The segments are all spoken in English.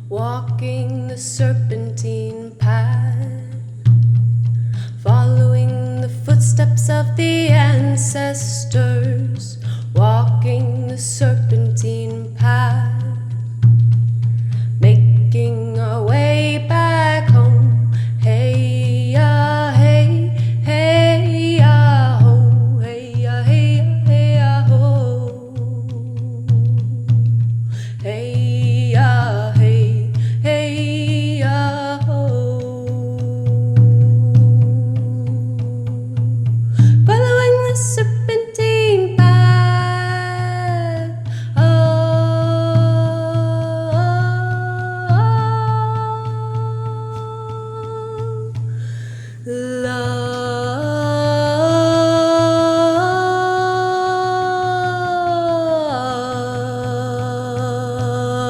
walking the serpentine path, following the footsteps of the ancestors, walking the serpentine path, making our way back home. Hey ya, hey, hey ya, ho, hey ya, hey ya, hey ya, ho. Hey ya, hey, hey ya, ho. Following the serpentine path.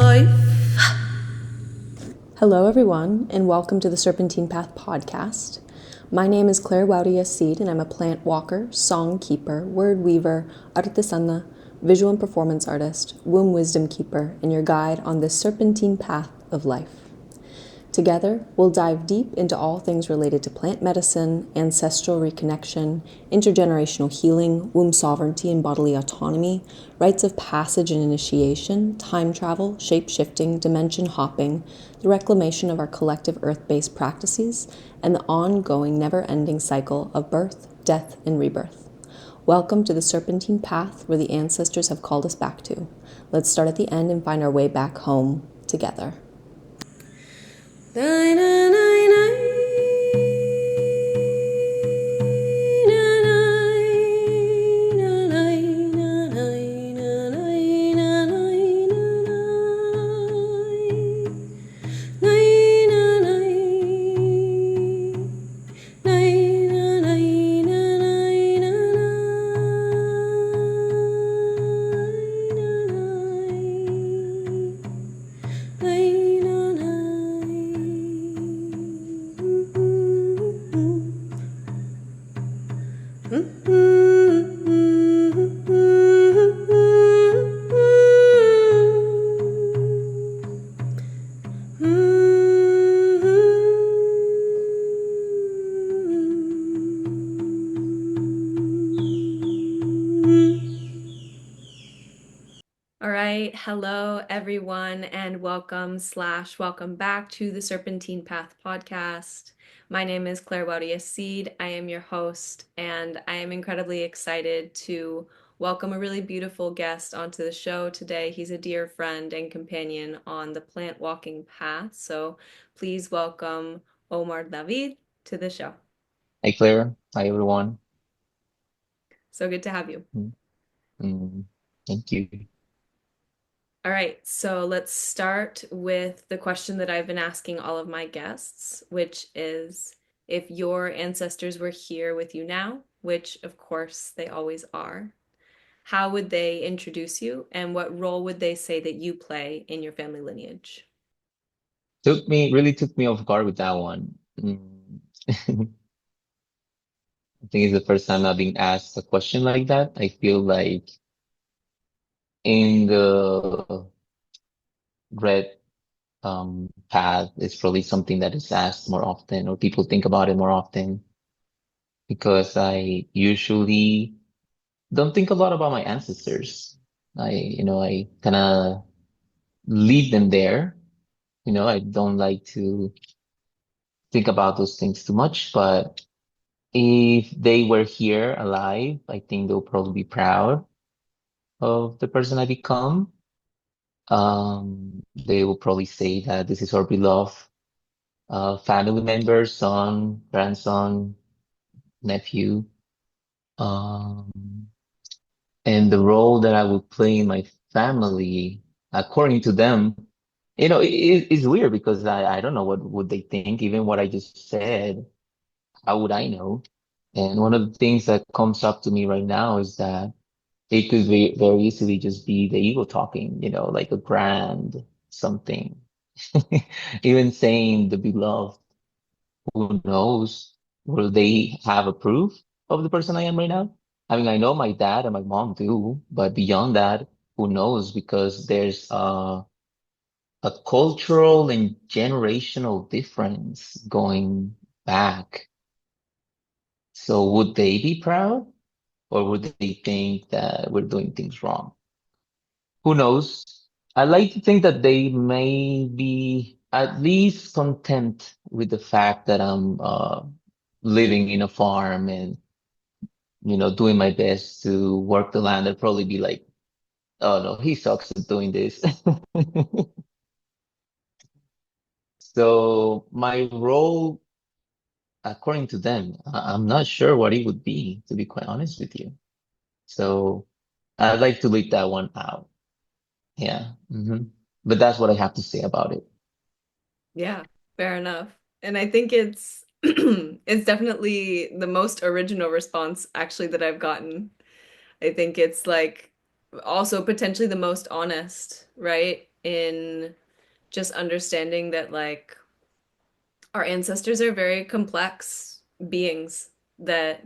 Life. Hello, everyone, and welcome to the Serpentine Path podcast. My name is Claire Waudia Seed, and I'm a plant walker, song keeper, word weaver, artesana, visual and performance artist, womb wisdom keeper, and your guide on this serpentine path of life. Together, we'll dive deep into all things related to plant medicine, ancestral reconnection, intergenerational healing, womb sovereignty and bodily autonomy, rites of passage and initiation, time travel, shape-shifting, dimension hopping, the reclamation of our collective earth-based practices, and the ongoing, never-ending cycle of birth, death, and rebirth. Welcome to the serpentine path where the ancestors have called us back to. Let's start at the end and find our way back home together. All right, hello everyone, and welcome back to the Serpentine Path podcast. My name is Claire Waudia Seed. I am your host, and I am incredibly excited to welcome a really beautiful guest onto the show today. He's a dear friend and companion on the plant walking path. So please welcome Omar David to the show. Hi Claire. Hi everyone. So good to have you. Thank you. All right, so let's start with the question that I've been asking all of my guests, which is if your ancestors were here with you now, which of course they always are, how would they introduce you and what role would they say that you play in your family lineage? Really took me off guard with that one. I think it's the first time I've been asked a question like that. I feel like in the red path, it's probably something that is asked more often or people think about it more often because I usually don't think a lot about my ancestors. I kind of leave them there. I don't like to think about those things too much, but if they were here alive, I think they'll probably be proud of the person I become. They will probably say that this is our beloved family member, son, grandson, nephew. Um, and the role that I would play in my family, according to them, it's weird because I don't know what would they think, even what I just said. How would I know? And one of the things that comes up to me right now is that it could very easily just be the ego talking, like a grand something. Even saying the beloved, who knows? Will they have a proof of the person I am right now? I mean, I know my dad and my mom do, but beyond that, who knows? Because there's a cultural and generational difference going back. So would they be proud or would they think that we're doing things wrong? Who knows? I like to think that they may be at least content with the fact that I'm living in a farm and doing my best to work the land. They'd probably be like, "Oh no, he sucks at doing this." So my role, according to them, I'm not sure what it would be, to be quite honest with you. So I'd like to leave that one out. Yeah. But that's what I have to say about it. Yeah, fair enough. And I think it's it's definitely the most original response actually that I've gotten. I think it's like also potentially the most honest, right? In just understanding that like our ancestors are very complex beings that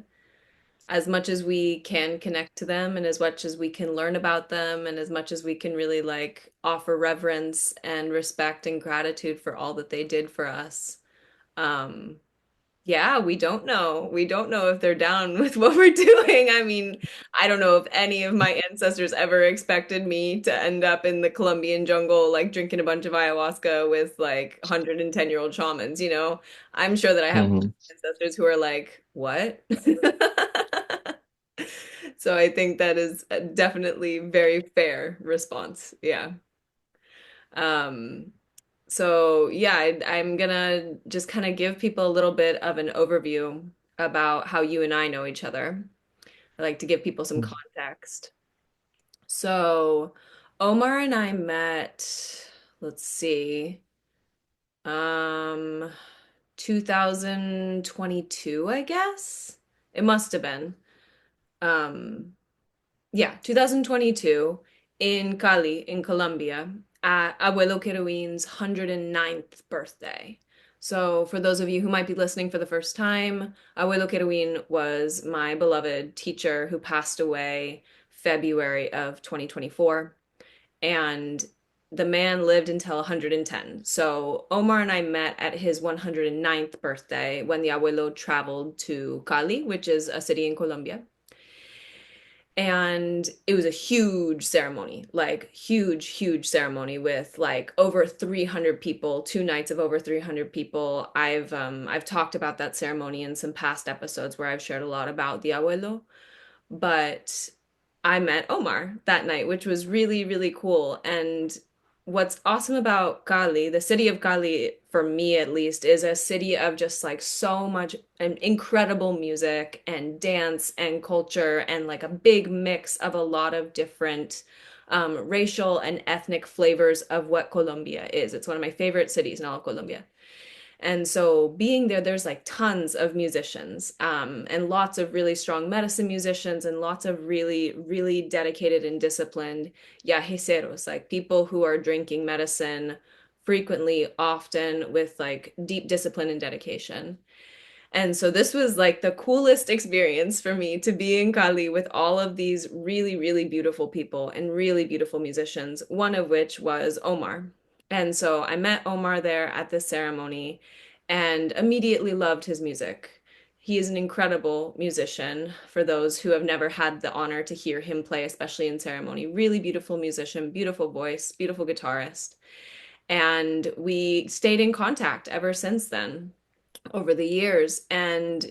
as much as we can connect to them and as much as we can learn about them and as much as we can really like offer reverence and respect and gratitude for all that they did for us. Um, yeah, we don't know. We don't know if they're down with what we're doing. I mean, I don't know if any of my ancestors ever expected me to end up in the Colombian jungle, like drinking a bunch of ayahuasca with like 110-year-old shamans, you know? I'm sure that I have hmm ancestors who are like, what? So I think that is a definitely very fair response. Yeah. Um, so yeah, I'm gonna just kind of give people a little bit of an overview about how you and I know each other. I like to give people some context. So Omar and I met, let's see, um, 2022, I guess. It must have been. Um, Yeah, 2022 in Cali, in Colombia, at Abuelo Kerouin's 109th birthday. So, for those of you who might be listening for the first time, Abuelo Kerouin was my beloved teacher who passed away February of 2024. And the man lived until 110. So, Omar and I met at his 109th birthday when the Abuelo traveled to Cali, which is a city in Colombia. And it was a huge ceremony, like huge ceremony with like over 300 people, 2 nights of over 300 people. I've talked about that ceremony in some past episodes where I've shared a lot about the abuelo, but I met Omar that night, which was really, really cool. And what's awesome about Cali, the city of Cali, for me at least, is a city of just like so much and incredible music and dance and culture and like a big mix of a lot of different racial and ethnic flavors of what Colombia is. It's one of my favorite cities in all of Colombia. And so being there, there's like tons of musicians, and lots of really strong medicine musicians and lots of really, really dedicated and disciplined yajiceros, like people who are drinking medicine frequently, often with like deep discipline and dedication. And so this was like the coolest experience for me to be in Cali with all of these really, really beautiful people and really beautiful musicians, one of which was Omar. And so I met Omar there at this ceremony and immediately loved his music. He is an incredible musician for those who have never had the honor to hear him play, especially in ceremony. Really beautiful musician, beautiful voice, beautiful guitarist. And we stayed in contact ever since then over the years. And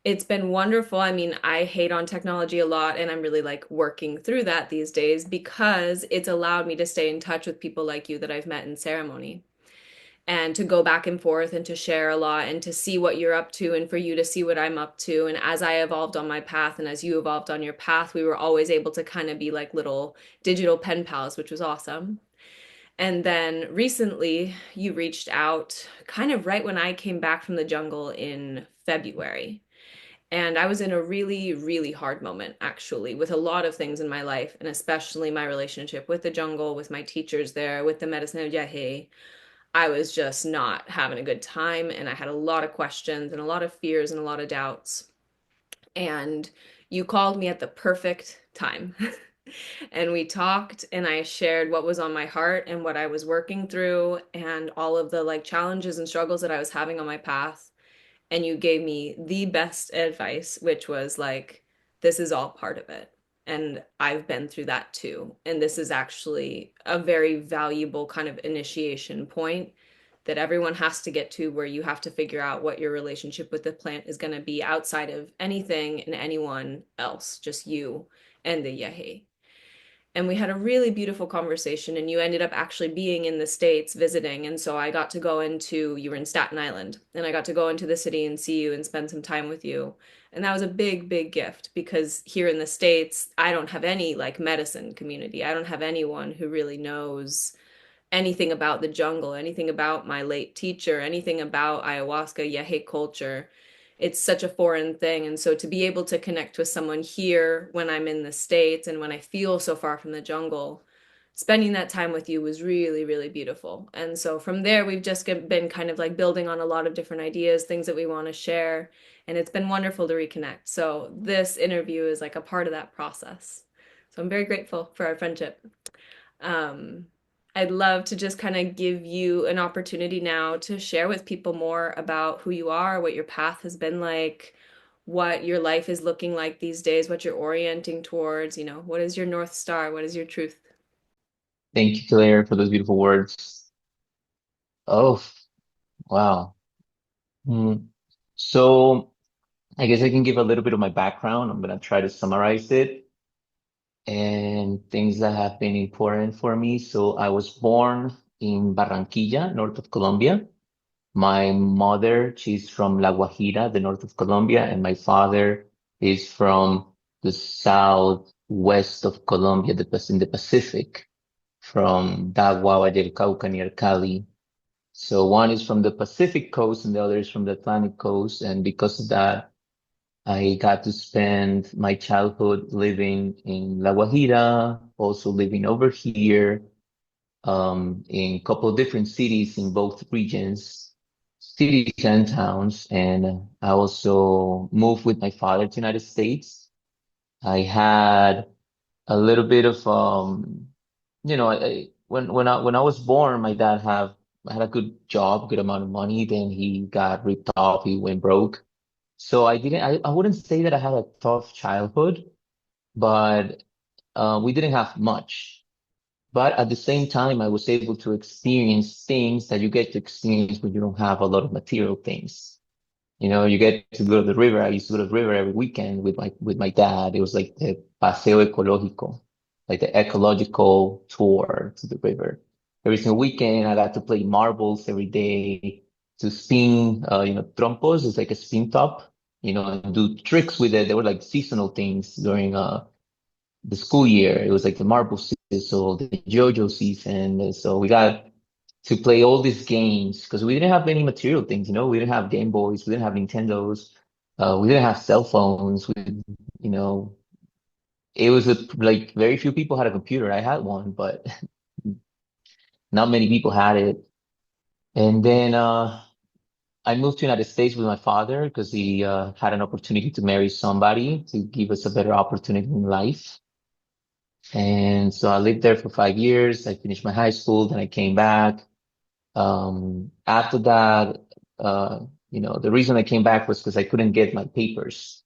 it's been wonderful. I mean, I hate on technology a lot, and I'm really like working through that these days because it's allowed me to stay in touch with people like you that I've met in ceremony and to go back and forth and to share a lot and to see what you're up to and for you to see what I'm up to. And as I evolved on my path and as you evolved on your path, we were always able to kind of be like little digital pen pals, which was awesome. And then recently, you reached out kind of right when I came back from the jungle in February. And I was in a really, really hard moment, actually, with a lot of things in my life, and especially my relationship with the jungle, with my teachers there, with the medicine of Yage. I was just not having a good time, and I had a lot of questions and a lot of fears and a lot of doubts. And you called me at the perfect time. And we talked, and I shared what was on my heart and what I was working through, and all of the like challenges and struggles that I was having on my path. And you gave me the best advice, which was like, this is all part of it. And I've been through that too. And this is actually a very valuable kind of initiation point that everyone has to get to, where you have to figure out what your relationship with the plant is going to be outside of anything and anyone else, just you and the yahe. And we had a really beautiful conversation, and you ended up actually being in the States visiting. And so I got to go into, you were in Staten Island, and I got to go into the city and see you and spend some time with you. And that was a big, big gift, because here in the States, I don't have any like medicine community. I don't have anyone who really knows anything about the jungle, anything about my late teacher, anything about ayahuasca, yahe culture. It's such a foreign thing. And so to be able to connect with someone here when I'm in the States and when I feel so far from the jungle, spending that time with you was really, really beautiful. And so from there, we've just been kind of like building on a lot of different ideas, things that we want to share. And it's been wonderful to reconnect. So this interview is like a part of that process. So I'm very grateful for our friendship. Um, I'd love to just kind of give you an opportunity now to share with people more about who you are, what your path has been like, what your life is looking like these days, what you're orienting towards, what is your North Star? What is your truth? Thank you, Claire, for those beautiful words. Oh, wow. Hmm. So I guess I can give a little bit of my background. I'm gonna try to summarize it and things that have been important for me. So I was born in Barranquilla, north of Colombia. My mother, she's from La Guajira, the north of Colombia, and my father is from the southwest of Colombia, in the Pacific, from Dagua del Cauca near Cali. So one is from the Pacific coast and the other is from the Atlantic coast. And because of that, I got to spend my childhood living in La Guajira, also living over here, in a couple of different cities in both regions, cities and towns. And I also moved with my father to the United States. I had a little bit of, when I was born, my dad had a good job, good amount of money. Then he got ripped off. He went broke. So I wouldn't say that I had a tough childhood, but we didn't have much. But at the same time, I was able to experience things that you get to experience when you don't have a lot of material things. You know, you get to go to the river. I used to go to the river every weekend with my dad. It was like the paseo ecológico, like the ecological tour to the river. Every single weekend, I got to play marbles every day, to spin, trompos. It's like a spin top, and do tricks with it. They were like seasonal things during the school year. It was like the marble season, so the JoJo season. So we got to play all these games because we didn't have any material things, we didn't have Game Boys, we didn't have Nintendos, we didn't have cell phones. You know, it was like very few people had a computer. I had one, but not many people had it. And then I moved to United States with my father because he had an opportunity to marry somebody to give us a better opportunity in life. And so I lived there for 5 years. I finished my high school, then I came back. After that, the reason I came back was because I couldn't get my papers.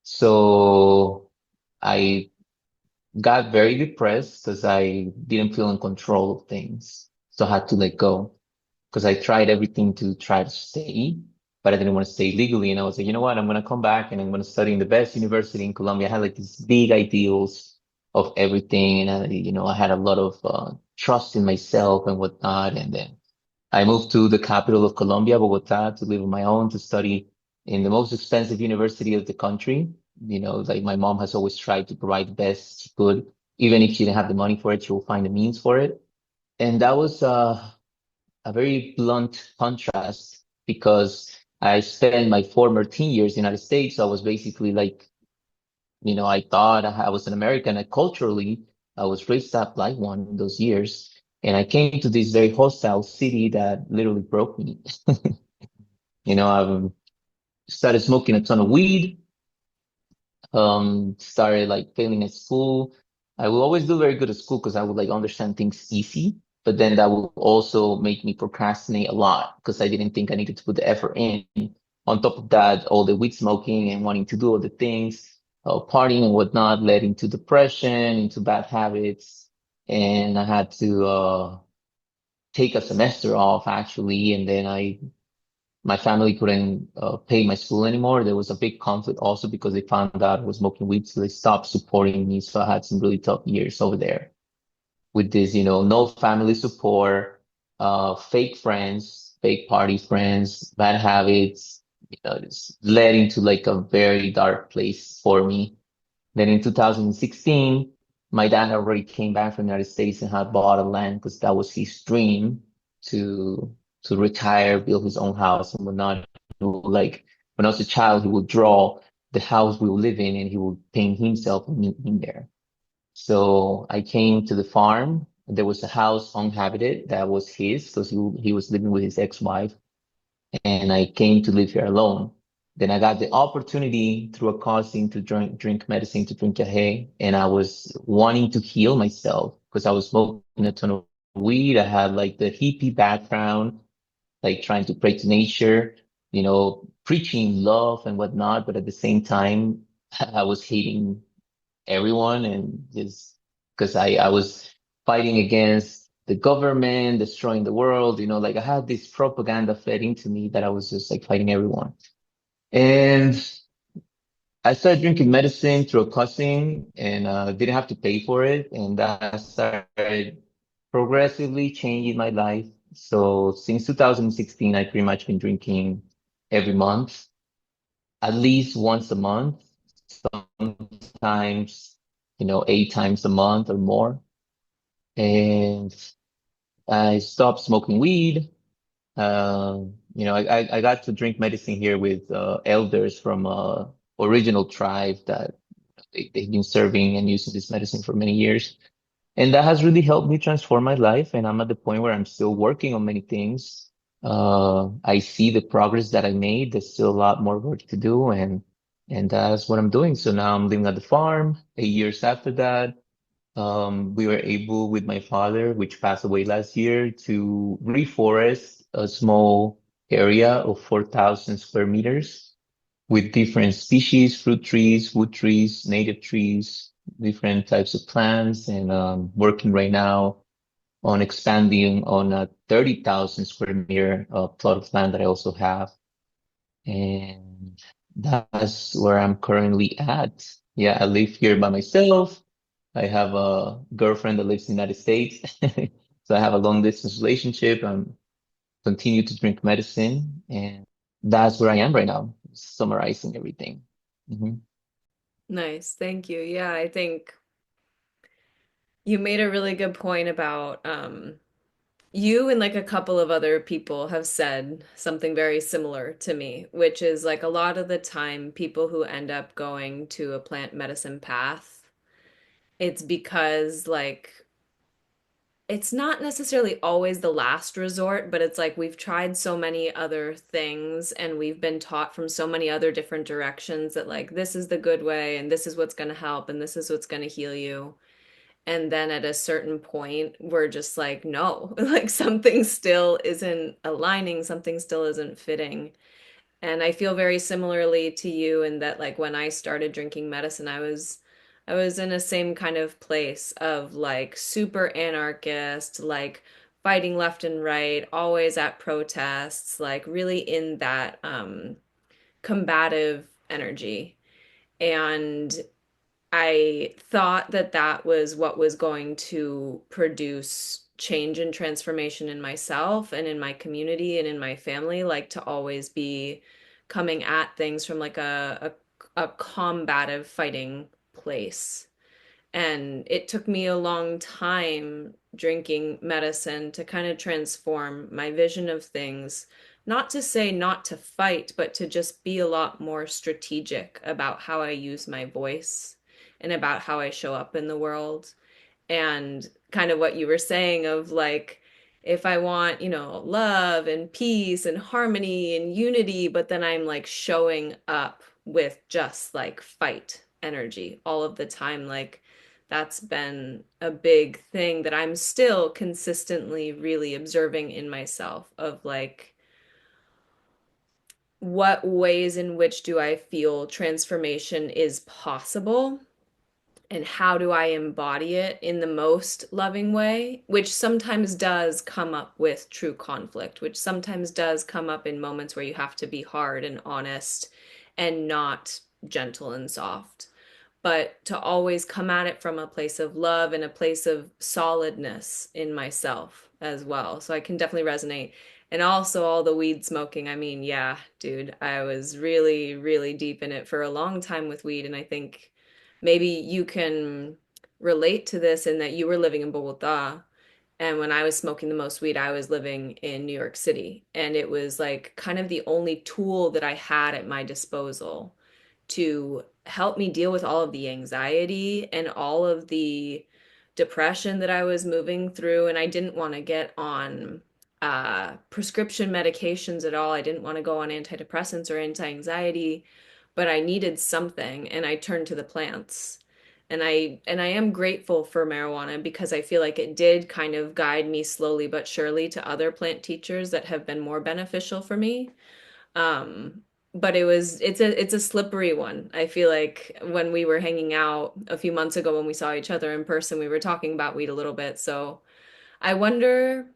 So I got very depressed because I didn't feel in control of things. So I had to let go because I tried everything to try to stay, but I didn't want to stay legally. And I was like, you know what? I'm going to come back and I'm going to study in the best university in Colombia. I had like these big ideals of everything. And I had a lot of, trust in myself and whatnot. And then I moved to the capital of Colombia, Bogota, to live on my own, to study in the most expensive university of the country. Like my mom has always tried to provide the best she could. Even if she didn't have the money for it, she will find the means for it. And that was a very blunt contrast because I spent my former teen years in the United States. So I was basically like, I thought I was an American, and culturally, I was raised up like one in those years. And I came to this very hostile city that literally broke me. I started smoking a ton of weed, started like failing at school. I will always do very good at school because I would like understand things easy, but then that will also make me procrastinate a lot because I didn't think I needed to put the effort in. On top of that, all the weed smoking and wanting to do all the things, partying and whatnot led into depression, into bad habits. And I had to take a semester off actually, and then my family couldn't pay my school anymore. There was a big conflict also because they found out I was smoking weed, so they stopped supporting me. So I had some really tough years over there with this, no family support, fake friends, fake party friends, bad habits. It's led into like a very dark place for me. Then in 2016, my dad already came back from the United States and had bought a land because that was his dream to retire, build his own house and whatnot. Like when I was a child, he would draw the house we would live in and he would paint himself and me in there. So I came to the farm. There was a house uninhabited that was his because he was living with his ex-wife, and I came to live here alone. Then I got the opportunity through a cousin to drink medicine, to drink yage, and I was wanting to heal myself because I was smoking a ton of weed. I had like the hippie background, like trying to pray to nature, preaching love and whatnot, but at the same time, I was hating everyone and just because I was fighting against the government, destroying the world, like I had this propaganda fed into me that I was just like fighting everyone. And I started drinking medicine through a cousin and didn't have to pay for it. And that started progressively changing my life. So since 2016, I've pretty much been drinking every month, at least once a month, sometimes, 8 times a month or more. And I stopped smoking weed. I got to drink medicine here with elders from original tribe that they've been serving and using this medicine for many years. And that has really helped me transform my life. And I'm at the point where I'm still working on many things. I see the progress that I made. There's still a lot more work to do, and that's what I'm doing. So now I'm living at the farm. 8 years after that, we were able, with my father, which passed away last year, to reforest a small area of 4,000 square meters with different species, fruit trees, wood trees, native trees, different types of plants, and working right now on expanding on a 30,000 square meter plot of land that I also have. And that's where I'm currently at. Yeah, I live here by myself. I have a girlfriend that lives in the United States. So I have a long distance relationship. I'm continue to drink medicine, and that's where I am right now, summarizing everything. Hmm. Nice. Thank you. Yeah, I think you made a really good point about you and like a couple of other people have said something very similar to me, which is like a lot of the time people who end up going to a plant medicine path, it's because like it's not necessarily always the last resort, but it's like we've tried so many other things and we've been taught from so many other different directions that like this is the good way and this is what's going to help and this is what's going to heal you. And then at a certain point, we're just like, no, like something still isn't aligning, something still isn't fitting. And I feel very similarly to you in that like when I started drinking medicine, I was in a same kind of place of like super anarchist, like fighting left and right, always at protests, like really in that combative energy. And I thought that that was what was going to produce change and transformation in myself and in my community and in my family, like to always be coming at things from like a combative fighting place. And it took me a long time drinking medicine to kind of transform my vision of things. Not to say not to fight, but to just be a lot more strategic about how I use my voice and about how I show up in the world. And kind of what you were saying of like, if I want, love and peace and harmony and unity, but then I'm like showing up with just like fight energy all of the time, like That's been a big thing that I'm still consistently really observing in myself of like what ways in which do I feel transformation is possible and how do I embody it in the most loving way, which sometimes does come up with true conflict, which sometimes does come up in moments where you have to be hard and honest and not gentle and soft, but to always come at it from a place of love and a place of solidness in myself as well. So I can definitely resonate. And also all the weed smoking. I mean, yeah, dude, I was really, really deep in it for a long time with weed. And I think maybe you can relate to this in that you were living in Bogota. And when I was smoking the most weed, I was living in New York City. And it was like kind of the only tool that I had at my disposal to help me deal with all of the anxiety and all of the depression that I was moving through. And I didn't want to get on prescription medications at all. I didn't want to go on antidepressants or anti-anxiety, but I needed something, and I turned to the plants. And I am grateful for marijuana because I feel like it did kind of guide me slowly but surely to other plant teachers that have been more beneficial for me. Um, but it's a slippery one. I feel like when we were hanging out a few months ago when we saw each other in person, we were talking about weed a little bit. So I wonder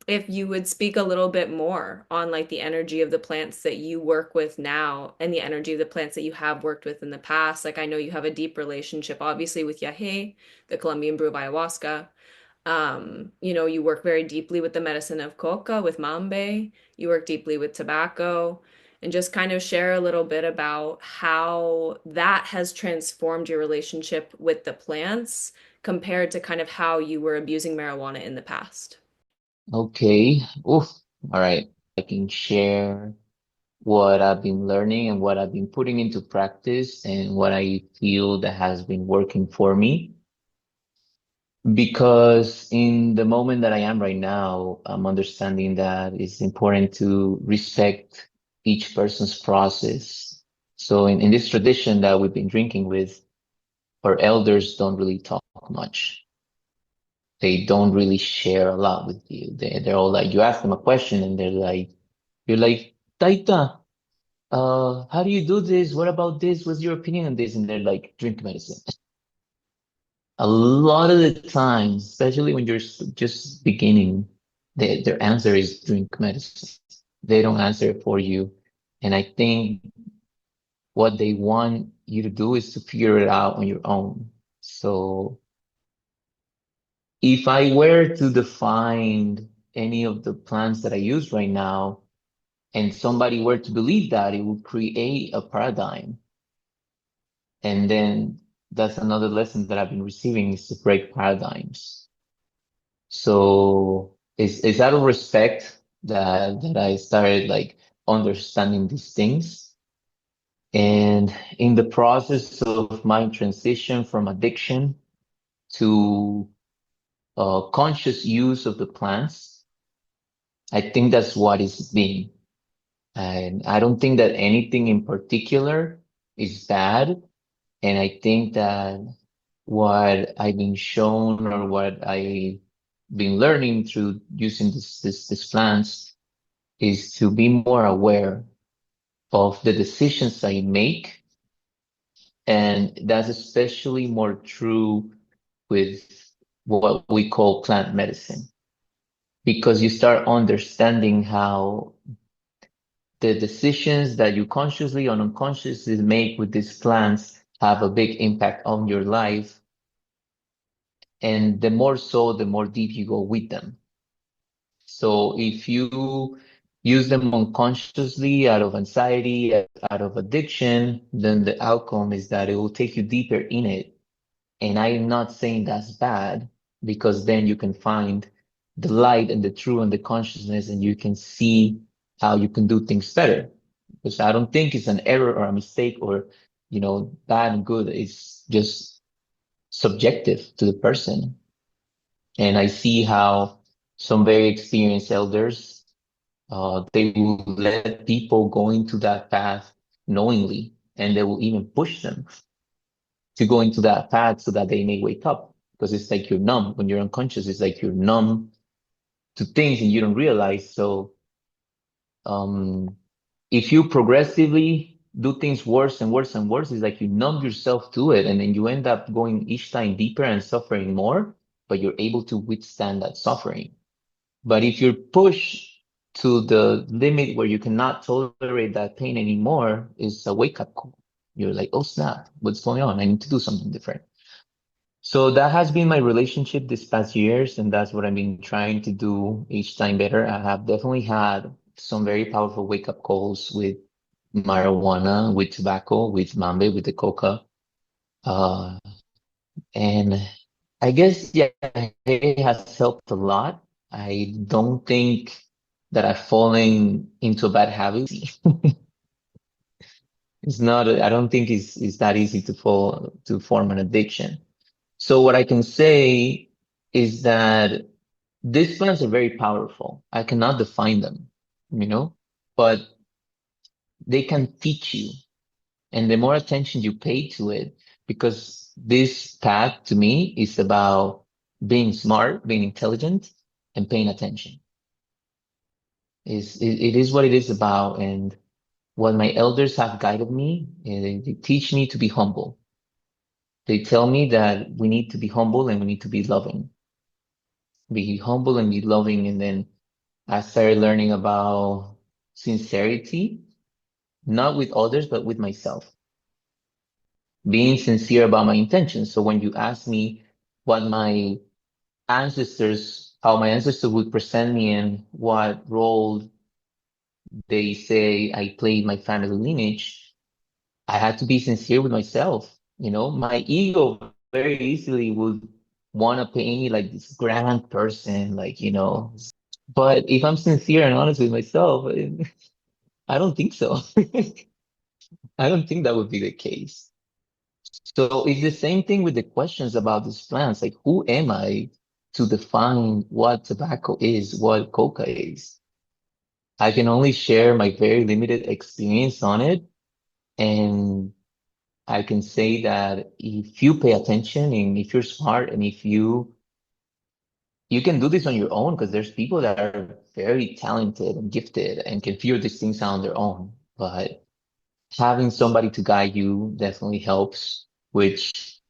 if you would speak a little bit more on like the energy of the plants that you work with now and the energy of the plants that you have worked with in the past. Like I know you have a deep relationship, obviously, with yage, the Colombian brew of ayahuasca. You work very deeply with the medicine of coca, with mambe. You work deeply with tobacco, and just kind of share a little bit about how that has transformed your relationship with the plants compared to kind of how you were abusing marijuana in the past. Okay. Oof. All right. I can share what I've been learning and what I've been putting into practice and what I feel that has been working for me. Because in the moment that I am right now, I'm understanding that it's important to respect each person's process. So in this tradition that we've been drinking with, our elders don't really talk much. They don't really share a lot with you. They're all like, you ask them a question and you're like, Taita, how do you do this? What about this? What's your opinion on this? And they're like, drink medicine. A lot of the time, especially when you're just beginning, their answer is drink medicine. They don't answer it for you. And I think what they want you to do is to figure it out on your own. So if I were to define any of the plants that I use right now, and somebody were to believe that, it would create a paradigm. And then that's another lesson that I've been receiving is to break paradigms. So it's out of respect that I started like understanding these things. And in the process of my transition from addiction to conscious use of the plants, I think that's what it's been. And I don't think that anything in particular is bad. And I think that what I've been shown or what I've been learning through using this plants is to be more aware of the decisions I make. And that's especially more true with what we call plant medicine, because you start understanding how the decisions that you consciously or unconsciously make with these plants have a big impact on your life. And the more so, the more deep you go with them. So if you use them unconsciously out of anxiety, out of addiction, then the outcome is that it will take you deeper in it. And I'm not saying that's bad, because then you can find the light and the truth and the consciousness, and you can see how you can do things better. Because I don't think it's an error or a mistake or, bad and good. It's just subjective to the person. And I see how some very experienced elders, they will let people go into that path knowingly, and they will even push them to go into that path so that they may wake up. because it's like you're numb. When you're unconscious, it's like you're numb to things and you don't realize. So, um, if you progressively do things worse and worse and worse, it's like you numb yourself to it, and then you end up going each time deeper and suffering more, but you're able to withstand that suffering. But if you're pushed to the limit where you cannot tolerate that pain anymore, is a wake up call. You're like, oh snap, what's going on? I need to do something different. So that has been my relationship this past years, and that's what I've been trying to do each time better. I have definitely had some very powerful wake up calls with marijuana, with tobacco, with mambe, with the coca. Uh, and I guess, yeah, it has helped a lot. I don't think that I've fallen into a bad habit. It's not, I don't think it's that easy to fall, to form an addiction. So what I can say is that these plants are very powerful. I cannot define them, you know, but they can teach you. And the more attention you pay to it, because this path to me is about being smart, being intelligent, and paying attention. It is what it is about. And what my elders have guided me, they teach me to be humble. They tell me that we need to be humble and we need to be humble and be loving. And then I started learning about sincerity, not with others, but with myself, being sincere about my intentions. So when you ask me what my how my ancestors would present me and what role they say I played my family lineage, I had to be sincere with myself. You know, my ego very easily would want to paint me like this grand person, like, but if I'm sincere and honest with myself, I don't think so. I don't think that would be the case. So it's the same thing with the questions about these plants. Like, who am I to define what tobacco is, what coca is? I can only share my very limited experience on it. And I can say that if you pay attention and if you're smart and if you can do this on your own, because there's people that are very talented and gifted and can figure these things out on their own. But having somebody to guide you definitely helps, which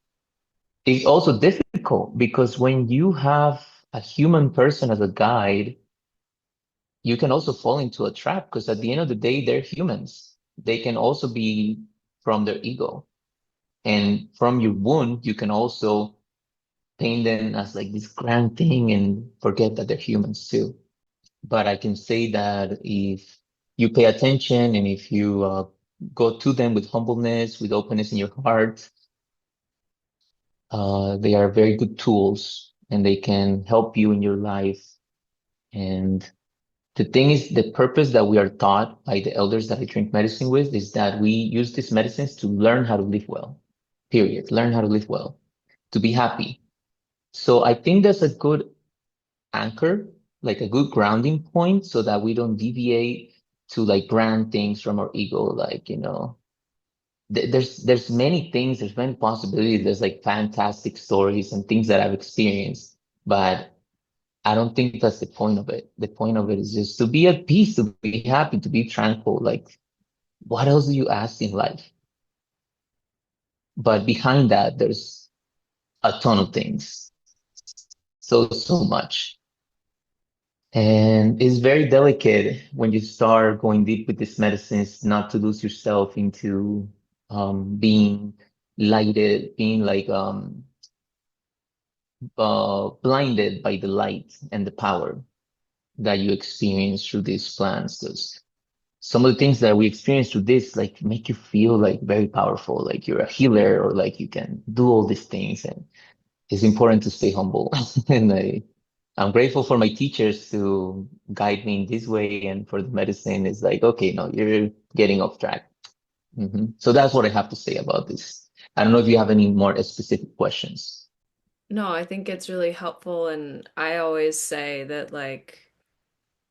is also difficult because when you have a human person as a guide, you can also fall into a trap because at the end of the day, they're humans. They can also be from their ego. And from your wound, you can also paint them as like this grand thing and forget that they're humans too. But I can say that if you pay attention and if you go to them with humbleness, with openness in your heart, they are very good tools and they can help you in your life. And the thing is, the purpose that we are taught by the elders that I drink medicine with is that we use these medicines to learn how to live well, period. Learn how to live well, to be happy. So I think that's a good anchor, like a good grounding point so that we don't deviate to like grand things from our ego. Like, there's many things, there's many possibilities. There's like fantastic stories and things that I've experienced, but I don't think that's the point of it. The point of it is just to be at peace, to be happy, to be tranquil. Like, what else do you ask in life? But behind that, there's a ton of things. So much. And it's very delicate when you start going deep with these medicines, not to lose yourself into being lighted, being like blinded by the light and the power that you experience through these plants. Because some of the things that we experience through this like make you feel like very powerful, like you're a healer or like you can do all these things. And it's important to stay humble. And I'm grateful for my teachers to guide me in this way. And for the medicine, it's like, okay, no, you're getting off track. So that's what I have to say about this. I don't know if you have any more specific questions. No, I think it's really helpful, and I always say that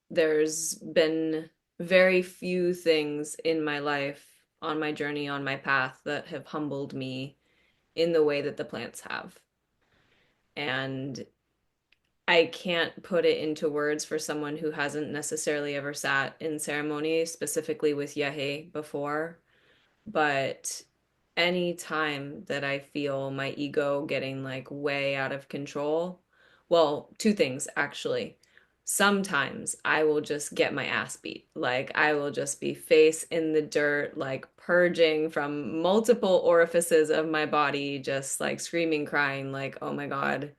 there's been very few things in my life, on my journey, on my path, that have humbled me in the way that the plants have. And I can't put it into words for someone who hasn't necessarily ever sat in ceremony, specifically with yage before. But any time that I feel my ego getting like way out of control, well, two things actually. Sometimes I will just get my ass beat. Like I will just be face in the dirt, like purging from multiple orifices of my body, just like screaming, crying, like, oh my God,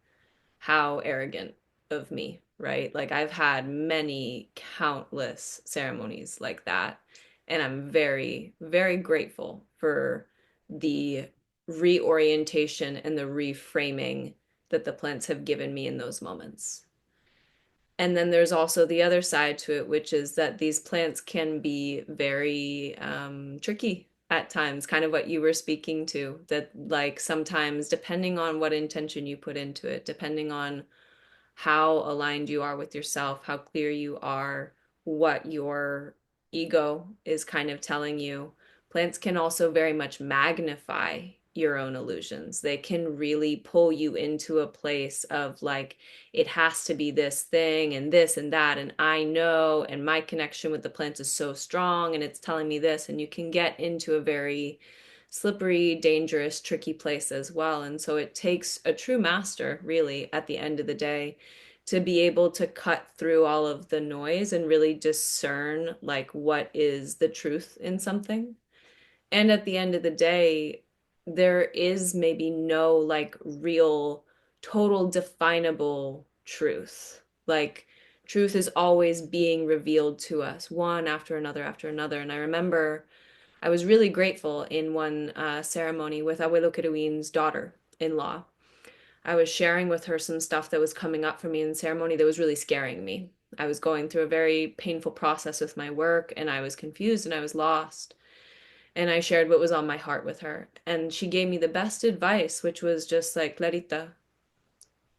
how arrogant of me, right? Like I've had many countless ceremonies like that, and I'm very, very grateful for the reorientation and the reframing that the plants have given me in those moments. And then there's also the other side to it, which is that these plants can be very tricky at times, kind of what you were speaking to, that like sometimes, depending on what intention you put into it, depending on how aligned you are with yourself, how clear you are, what your ego is kind of telling you. Plants can also very much magnify your own illusions. They can really pull you into a place of like, it has to be this thing and this and that. And I know, and my connection with the plants is so strong and it's telling me this. And you can get into a very slippery, dangerous, tricky place as well. And so it takes a true master, really, at the end of the day, to be able to cut through all of the noise and really discern like what is the truth in something. And at the end of the day, there is maybe no like real, total definable truth. Like truth is always being revealed to us, one after another after another. And I remember I was really grateful in one ceremony with Abuelo Keruin's daughter-in-law. I was sharing with her some stuff that was coming up for me in the ceremony that was really scaring me. I was going through a very painful process with my work and I was confused and I was lost. And I shared what was on my heart with her. And she gave me the best advice, which was just like, Clarita,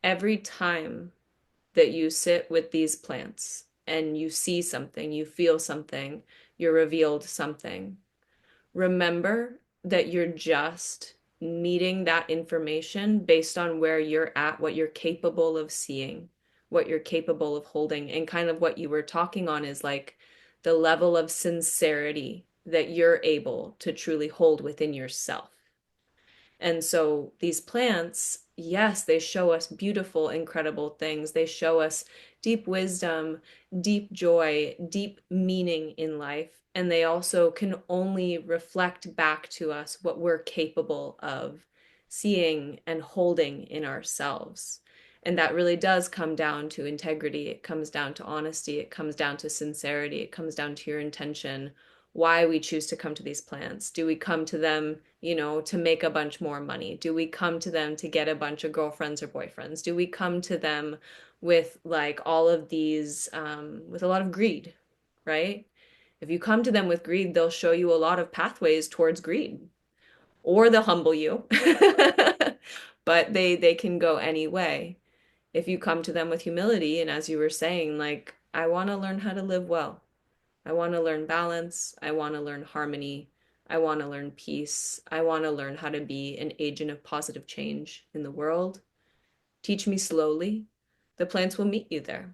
every time that you sit with these plants and you see something, you feel something, you're revealed something, remember that you're just meeting that information based on where you're at, what you're capable of seeing, what you're capable of holding. And kind of what you were talking on is like the level of sincerity that you're able to truly hold within yourself. And so these plants, yes, they show us beautiful, incredible things. They show us deep wisdom, deep joy, deep meaning in life. And they also can only reflect back to us what we're capable of seeing and holding in ourselves. And that really does come down to integrity. It comes down to honesty. It comes down to sincerity. It comes down to your intention, why we choose to come to these plants. Do we come to them, to make a bunch more money? Do we come to them to get a bunch of girlfriends or boyfriends? Do we come to them with like all of these, with a lot of greed, right? If you come to them with greed, they'll show you a lot of pathways towards greed, or they'll humble you. But they can go any way. If you come to them with humility, and as you were saying, like, I want to learn how to live well. I want to learn balance. I want to learn harmony. I want to learn peace. I want to learn how to be an agent of positive change in the world. Teach me slowly. The plants will meet you there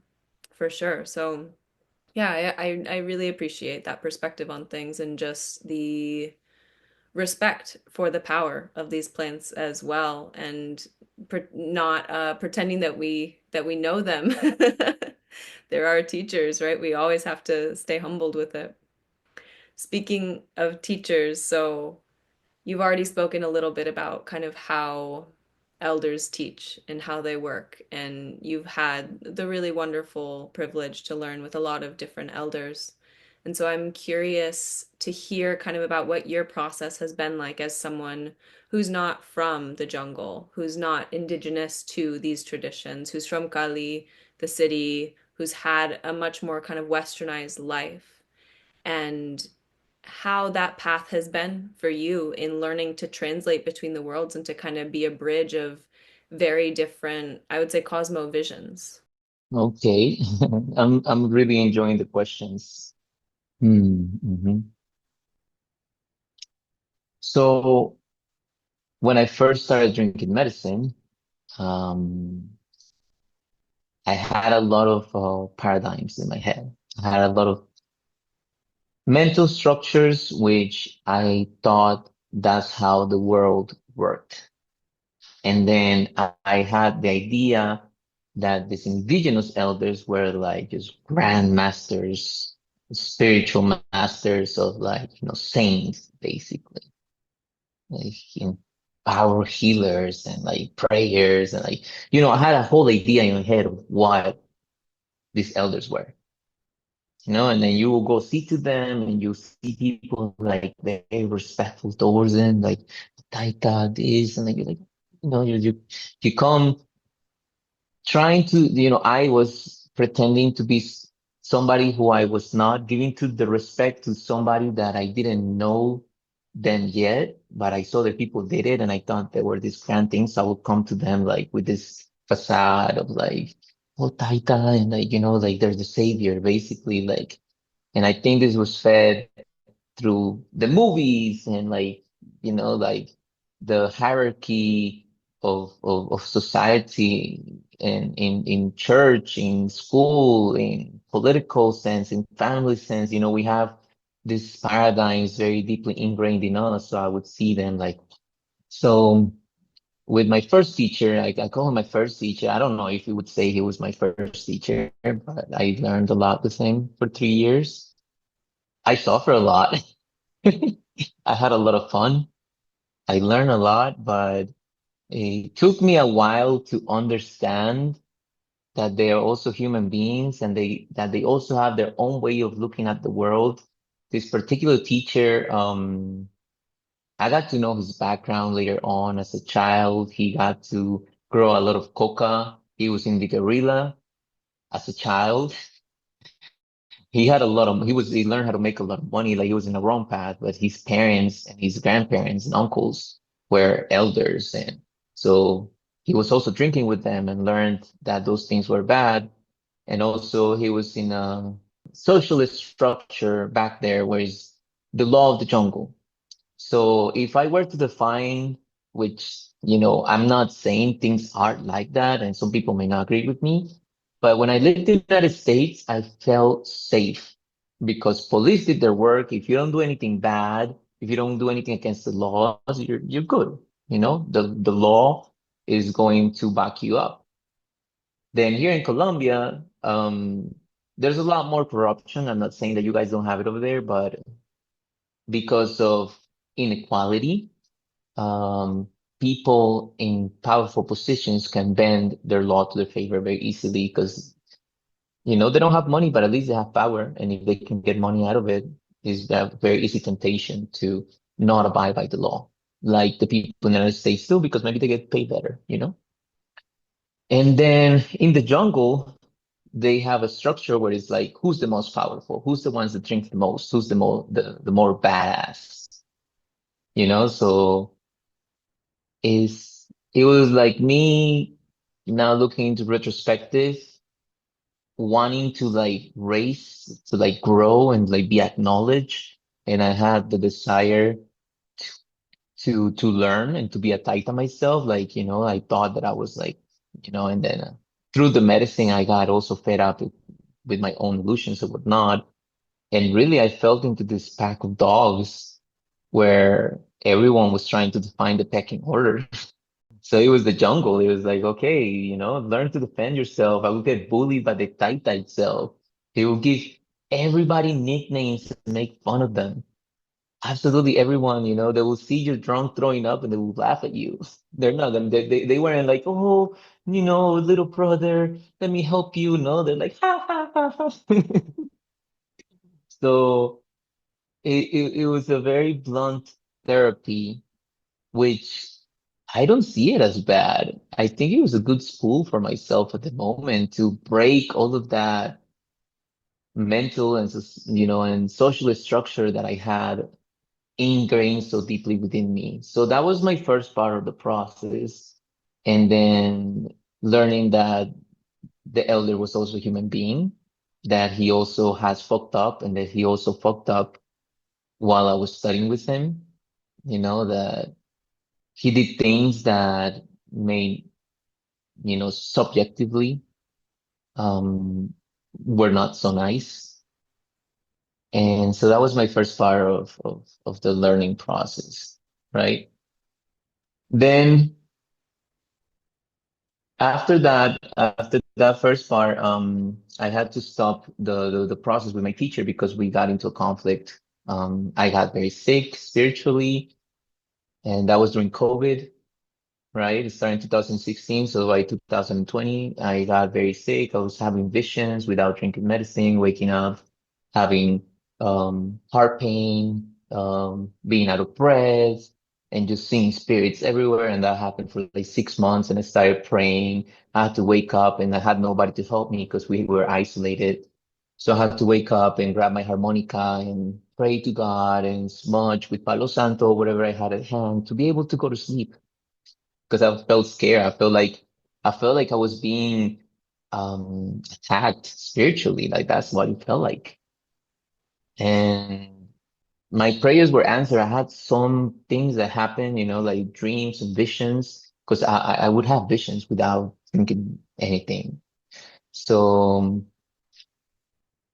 for sure. So, yeah, I really appreciate that perspective on things and just the respect for the power of these plants as well, and not pretending that we know them. They're our teachers, right? We always have to stay humbled with it. Speaking of teachers, so you've already spoken a little bit about kind of how elders teach and how they work, and you've had the really wonderful privilege to learn with a lot of different elders. And so I'm curious to hear kind of about what your process has been like as someone who's not from the jungle, who's not indigenous to these traditions, who's from Cali, the city, who's had a much more kind of westernized life, and how that path has been for you in learning to translate between the worlds and to kind of be a bridge of very different, I would say, cosmovisions. Okay. I'm really enjoying the questions. Mm-hmm. So when I first started drinking medicine, Um, I had a lot of paradigms in my head. I had a lot of mental structures, which I thought that's how the world worked. And then I had the idea that these indigenous elders were like just grand masters, spiritual masters of like, saints, basically, like, power healers and like prayers and like, I had a whole idea in my head of what these elders were. And then you will go see to them and you see people like very respectful towards them, like Taita, this, and then you're like, you come trying to, I was pretending to be somebody who I was not, giving to the respect to somebody that I didn't know them yet, but I saw that people did it and I thought there were these grand things. I would come to them like with this facade of like, oh, Taita, and like, like they're the savior, basically, like, and I think this was fed through the movies and like, like the hierarchy of society and in church, in school, in political sense, in family sense, we have these paradigms very deeply ingrained in us. So I would see them like, so with my first teacher, I call him my first teacher. I don't know if you would say he was my first teacher, but I learned a lot with him for 3 years. I suffer a lot. I had a lot of fun. I learned a lot, but it took me a while to understand that they are also human beings and that they also have their own way of looking at the world. This particular teacher, I got to know his background later on as a child. He got to grow a lot of coca. He was in the guerrilla as a child. He learned how to make a lot of money. Like he was in the wrong path, but his parents and his grandparents and uncles were elders. And so he was also drinking with them and learned that those things were bad. And also he was in a socialist structure back there where it's the law of the jungle. So if I were to define, which, I'm not saying things are like that, and some people may not agree with me, but when I lived in the United States, I felt safe because police did their work. If you don't do anything bad, if you don't do anything against the laws, you're good. The law is going to back you up. Then here in Colombia, there's a lot more corruption. I'm not saying that you guys don't have it over there, but because of inequality, um, people in powerful positions can bend their law to their favor very easily because, they don't have money, but at least they have power. And if they can get money out of it, is that very easy temptation to not abide by the law, like the people in the United States do, because maybe they get paid better. And then in the jungle, they have a structure where it's like, who's the most powerful? Who's the ones that drink the most? Who's the more badass? So it was like me now looking into retrospective, wanting to like race, to like grow and like be acknowledged. And I had the desire to learn and to be a Taita myself. Like, I thought that I was like, and then through the medicine, I got also fed up with my own illusions and whatnot. And really, I felt into this pack of dogs where everyone was trying to define the pecking order. So it was the jungle. It was like, okay, learn to defend yourself. I would get bullied by the Taita itself. They will give everybody nicknames and make fun of them. Absolutely everyone, they will see you drunk throwing up and they will laugh at you. They're not gonna, they weren't like, oh, little brother, let me help you. No, they're like, ha, ha, ha, ha. So it was a very blunt therapy, which I don't see it as bad. I think it was a good school for myself at the moment to break all of that mental and and social structure that I had ingrained so deeply within me. So that was my first part of the process. And then learning that the elder was also a human being, that he also has fucked up and that he also fucked up while I was studying with him, that he did things that made subjectively, um, were not so nice. And so that was my first part of the learning process, right? Then after that first part, I had to stop the process with my teacher because we got into a conflict. I got very sick spiritually, and that was during COVID. Right? It started in 2016. So by 2020, I got very sick. I was having visions without drinking medicine, waking up, having heart pain, being out of breath, and just seeing spirits everywhere. And that happened for like 6 months. And I started praying. I had to wake up and I had nobody to help me because we were isolated. So I had to wake up and grab my harmonica and pray to God and smudge with Palo Santo, whatever I had at hand, to be able to go to sleep because I felt scared. I felt like I was being attacked spiritually. Like that's what it felt like. And my prayers were answered. I had some things that happened, like dreams and visions, because I would have visions without thinking anything. So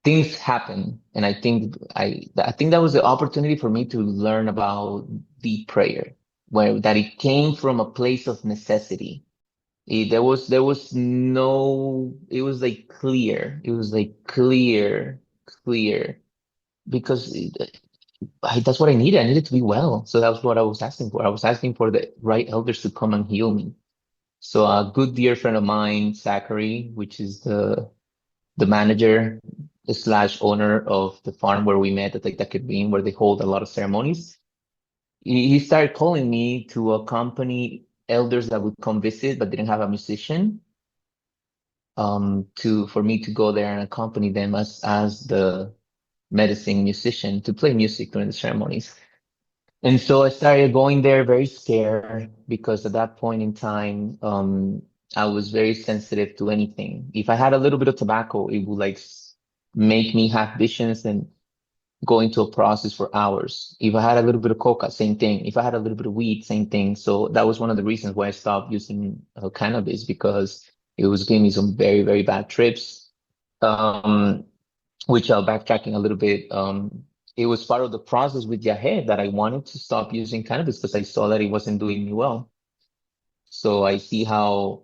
things happen, and I think that was the opportunity for me to learn about deep prayer, where that it came from a place of necessity. There was no, it was like clear. It was like clear, clear because that's what I needed. I needed to be well. So that was what I was asking for. I was asking for the right elders to come and heal me. So a good dear friend of mine, Zachary, which is the manager slash owner of the farm where we met at like the Cabin, where they hold a lot of ceremonies. He started calling me to accompany elders that would come visit but didn't have a musician to for me to go there and accompany them as the medicine musician to play music during the ceremonies. And so I started going there very scared because at that point in time, I was very sensitive to anything. If I had a little bit of tobacco, it would like make me have visions and go into a process for hours. If I had a little bit of coca, same thing. If I had a little bit of weed, same thing. So that was one of the reasons why I stopped using cannabis because it was giving me some very, very bad trips. Um, which backtracking a little bit, it was part of the process with Yahed that I wanted to stop using cannabis because I saw that it wasn't doing me well. So I see how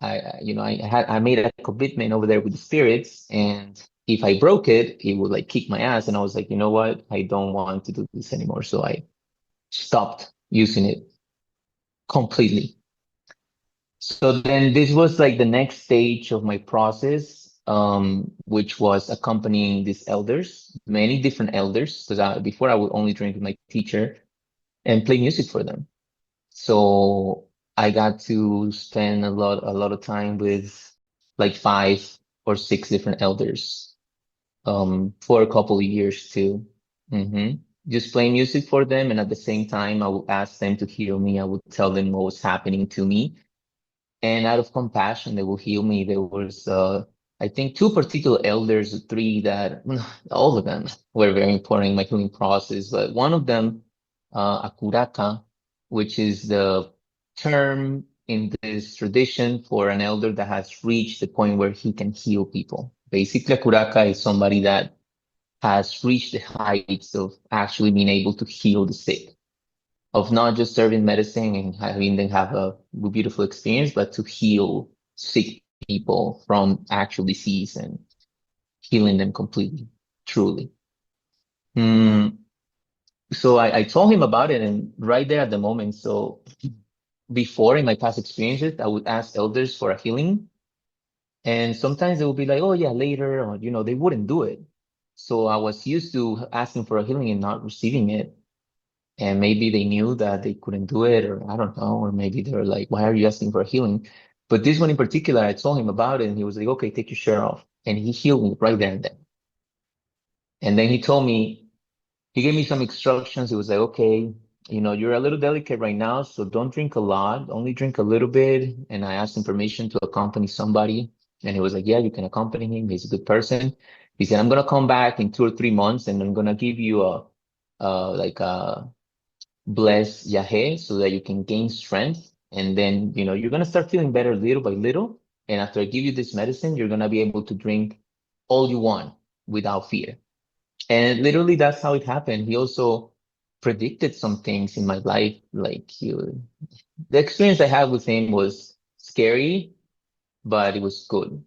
I made a commitment over there with the spirits, and if I broke it, it would like kick my ass. And I was like, you know what? I don't want to do this anymore. So I stopped using it completely. So then this was like the next stage of my process, which was accompanying these elders, many different elders, because before I would only drink with my teacher and play music for them. So I got to spend a lot of time with like 5 or 6 different elders, for a couple of years too. hmm Just playing music for them, and at the same time, I would ask them to heal me. I would tell them what was happening to me, and out of compassion, they will heal me. There was, I think, 2 particular elders, 3 that, all of them were very important in my healing process. But one of them, Akuraka, which is the term in this tradition for an elder that has reached the point where he can heal people. Basically, Akuraka is somebody that has reached the heights of actually being able to heal the sick, of not just serving medicine and having them have a beautiful experience, but to heal sick people from actual disease and healing them completely, truly. Mm, so I told him about it, and right there at the moment. So before in my past experiences, I would ask elders for a healing, and sometimes they would be like, "Oh yeah, later," or they wouldn't do it. So I was used to asking for a healing and not receiving it. And maybe they knew that they couldn't do it, or I don't know, or maybe they were like, why are you asking for a healing? But this one in particular, I told him about it, and he was like, okay, take your shirt off. And he healed me right there and then. And then he gave me some instructions. He was like, okay, you're a little delicate right now, so don't drink a lot, only drink a little bit. And I asked him permission to accompany somebody. And he was like, yeah, you can accompany him. He's a good person. He said, I'm going to come back in 2 or 3 months and I'm going to give you like a bless Yaheh so that you can gain strength And then, you're going to start feeling better little by little. And after I give you this medicine, you're going to be able to drink all you want without fear. And literally, that's how it happened. He also predicted some things in my life. The experience I had with him was scary, but it was good,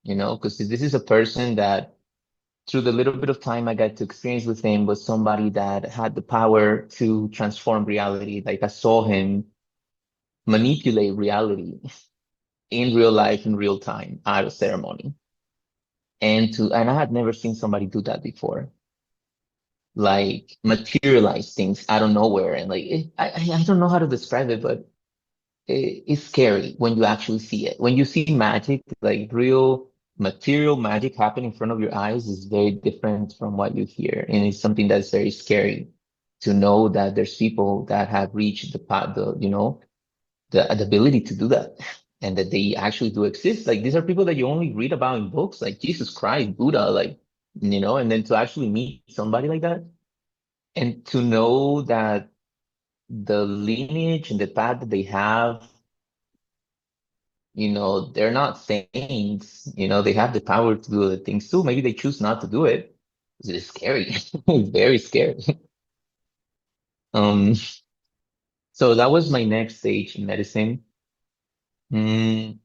because this is a person that through the little bit of time I got to experience with him was somebody that had the power to transform reality. Like I saw him manipulate reality in real life, in real time, out of ceremony. And I had never seen somebody do that before. Like materialize things out of nowhere. And I don't know how to describe it, but it's scary when you actually see it. When you see magic, like real material magic happen in front of your eyes is very different from what you hear. And it's something that's very scary to know that there's people that have reached the ability to do that and that they actually do exist. Like these are people that you only read about in books, like Jesus Christ, Buddha, and then to actually meet somebody like that and to know that the lineage and the path that they have, they're not saints, they have the power to do the things too. Maybe they choose not to do it. It's scary. It's very scary. Um, so that was my next stage in medicine. Mm,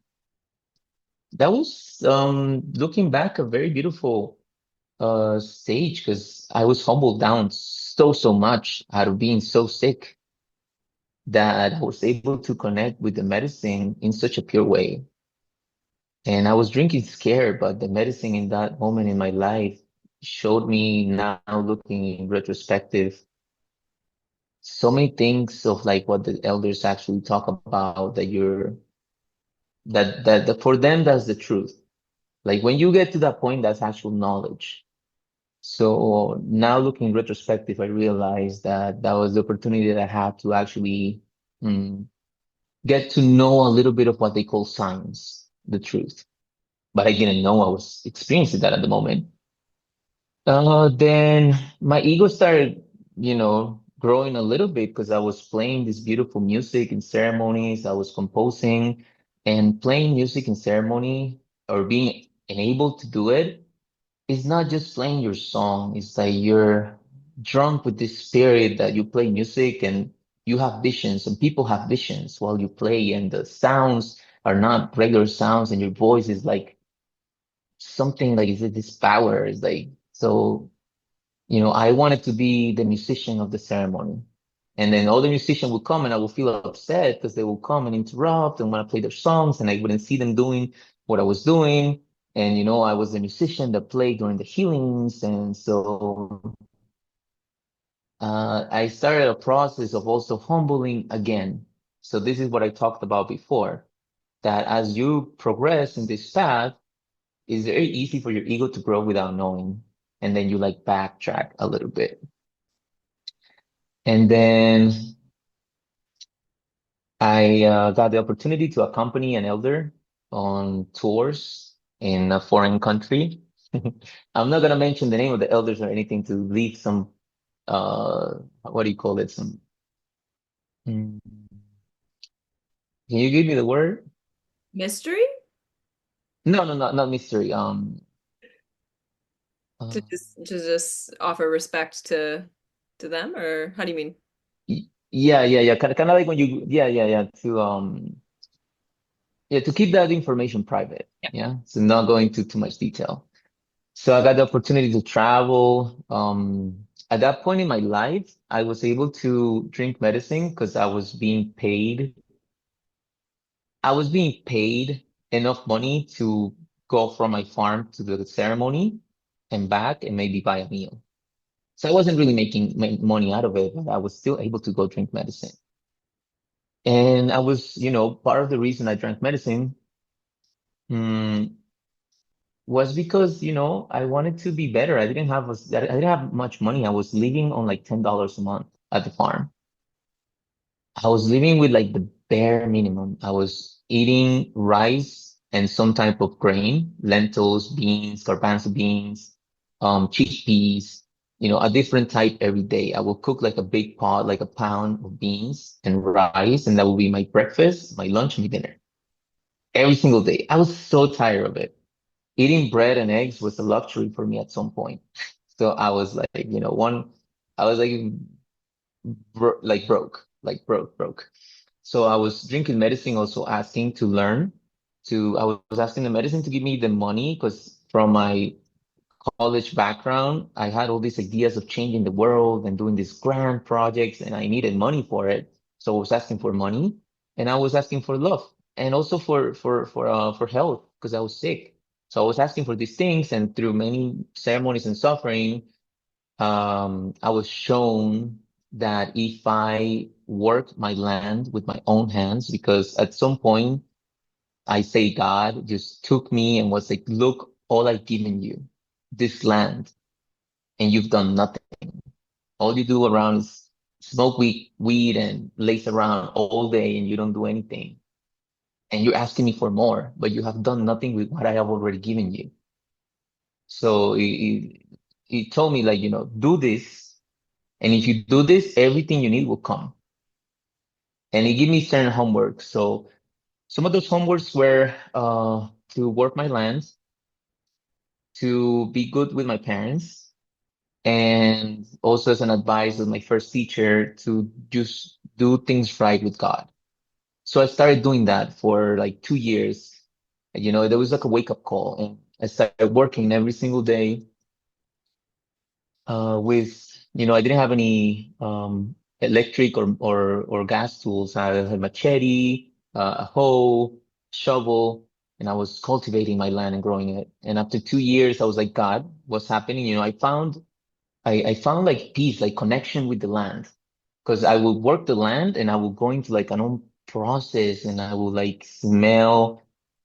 that was, looking back, a very beautiful stage because I was humbled down so much out of being so sick that I was able to connect with the medicine in such a pure way. And I was drinking scared, but the medicine in that moment in my life showed me, now looking in retrospective, so many things of like what the elders actually talk about that for them, that's the truth. Like when you get to that point, that's actual knowledge. So now looking in retrospective, I realized that that was the opportunity that I had to actually mm, get to know a little bit of what they call science, the truth. But I didn't know I was experiencing that at the moment. Then my ego started, growing a little bit because I was playing this beautiful music in ceremonies. I was composing and playing music in ceremony or being enabled to do it. It's not just playing your song. It's like you're drunk with this spirit that you play music and you have visions and people have visions while you play and the sounds are not regular sounds and your voice is like something like is this power is like so I wanted to be the musician of the ceremony. And then all the musicians would come and I would feel upset because they would come and interrupt and want to play their songs and I wouldn't see them doing what I was doing. And, I was the musician that played during the healings. And so I started a process of also humbling again. So this is what I talked about before, that as you progress in this path, it's very easy for your ego to grow without knowing. And then you like backtrack a little bit. And then I got the opportunity to accompany an elder on tours in a foreign country. I'm not gonna mention the name of the elders or anything to leave some what do you call it? Mm, can you give me the word? Mystery? No, no, not mystery. To Uh, just offer respect to them, or how do you mean? yeah. Kind of like when you, yeah. To keep that information private. Yeah. Yeah. So not going into too much detail. So I got the opportunity to travel. At that point in my life, I was able to drink medicine because I was being paid enough money to go from my farm to the ceremony and back and maybe buy a meal. So I wasn't really making money out of it, but I was still able to go drink medicine. And I was, part of the reason I drank medicine, mm, was because, I wanted to be better. I didn't have much money. I was living on like $10 a month at the farm. I was living with like the bare minimum. I was eating rice and some type of grain, lentils, beans, garbanzo beans, chickpeas, a different type every day. I will cook like a big pot, like a pound of beans and rice, and that will be my breakfast, my lunch, my dinner every single day. I was so tired of it. Eating bread and eggs was a luxury for me at some point. So I was like, I was like broke. So I was drinking medicine, also asking to learn I was asking the medicine to give me the money because from my college background, I had all these ideas of changing the world and doing these grand projects, and I needed money for it. So I was asking for money, and I was asking for love, and also for health because I was sick. So I was asking for these things, and through many ceremonies and suffering, I was shown that if I worked my land with my own hands, because at some point I say God just took me and was like, look, all I've given you, this land, and you've done nothing. All you do around is smoke weed and lace around all day and you don't do anything. And you're asking me for more, but you have done nothing with what I have already given you. So he told me like, do this. And if you do this, everything you need will come. And he gave me certain homework. So some of those homeworks were to work my land, to be good with my parents, and also as an advice of my first teacher to just do things right with God. So I started doing that for like 2 years. There was like a wake up call, and I started working every single day I didn't have any electric or gas tools. I had a machete, a hoe, shovel, and I was cultivating my land and growing it. And after 2 years, I was like, God, what's happening? I found like peace, like connection with the land. Because I would work the land and I would go into like an own process and I would like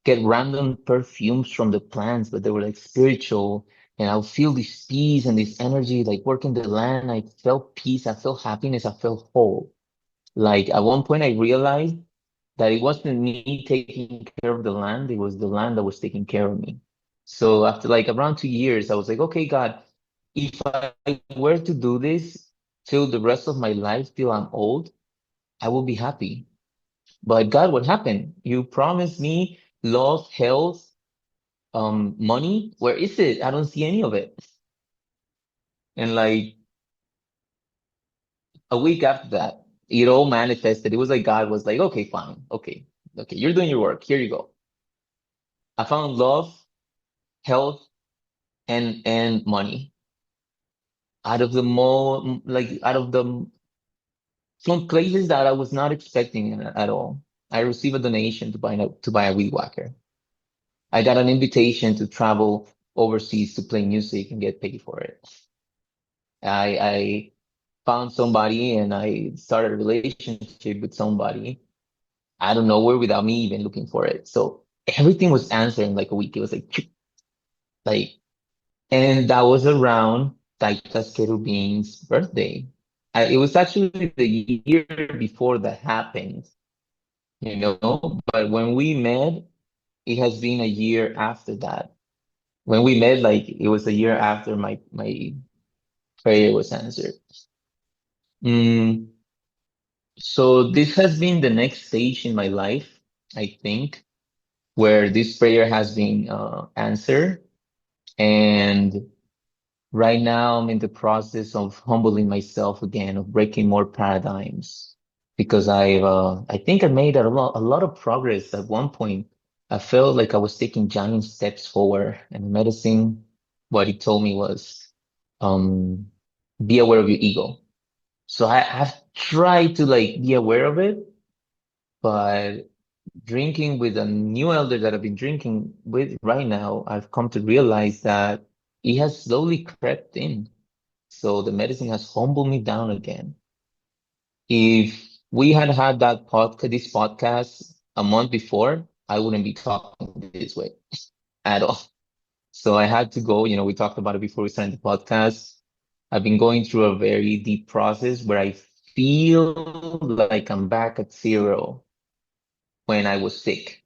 get random perfumes from the plants, but they were like spiritual. And I would feel this peace and this energy, like working the land. I felt peace. I felt happiness. I felt whole. Like at one point I realized that it wasn't me taking care of the land. It was the land that was taking care of me. So after like around 2 years, I was like, okay, God, if I were to do this till the rest of my life, till I'm old, I will be happy. But God, what happened? You promised me love, health, money. Where is it? I don't see any of it. And like a week after that, it all manifested. It was like God was like, okay, fine. Okay, you're doing your work. Here you go. I found love, health, and money out of the more like out of the from places that I was not expecting at all. I received a donation to buy a weed whacker. I got an invitation to travel overseas to play music and get paid for it. I found somebody and I started a relationship with somebody out of nowhere without me even looking for it. So everything was answered in like a week. It was like, and that was around Taita's Kerubin's birthday. It was actually the year before that happened, but when we met, it has been a year after that. When we met, like it was a year after my prayer was answered. Mm, so this has been the next stage in my life, I think, where this prayer has been answered. And right now I'm in the process of humbling myself again, of breaking more paradigms because I think I made a lot of progress at one point. I felt like I was taking giant steps forward, and medicine, what it told me was, um, be aware of your ego. So I've tried to like be aware of it, but drinking with a new elder that I've been drinking with right now, I've come to realize that it has slowly crept in. So the medicine has humbled me down again. If we had had this podcast a month before, I wouldn't be talking this way at all. So I had to go, we talked about it before we started the podcast. I've been going through a very deep process where I feel like I'm back at zero when I was sick.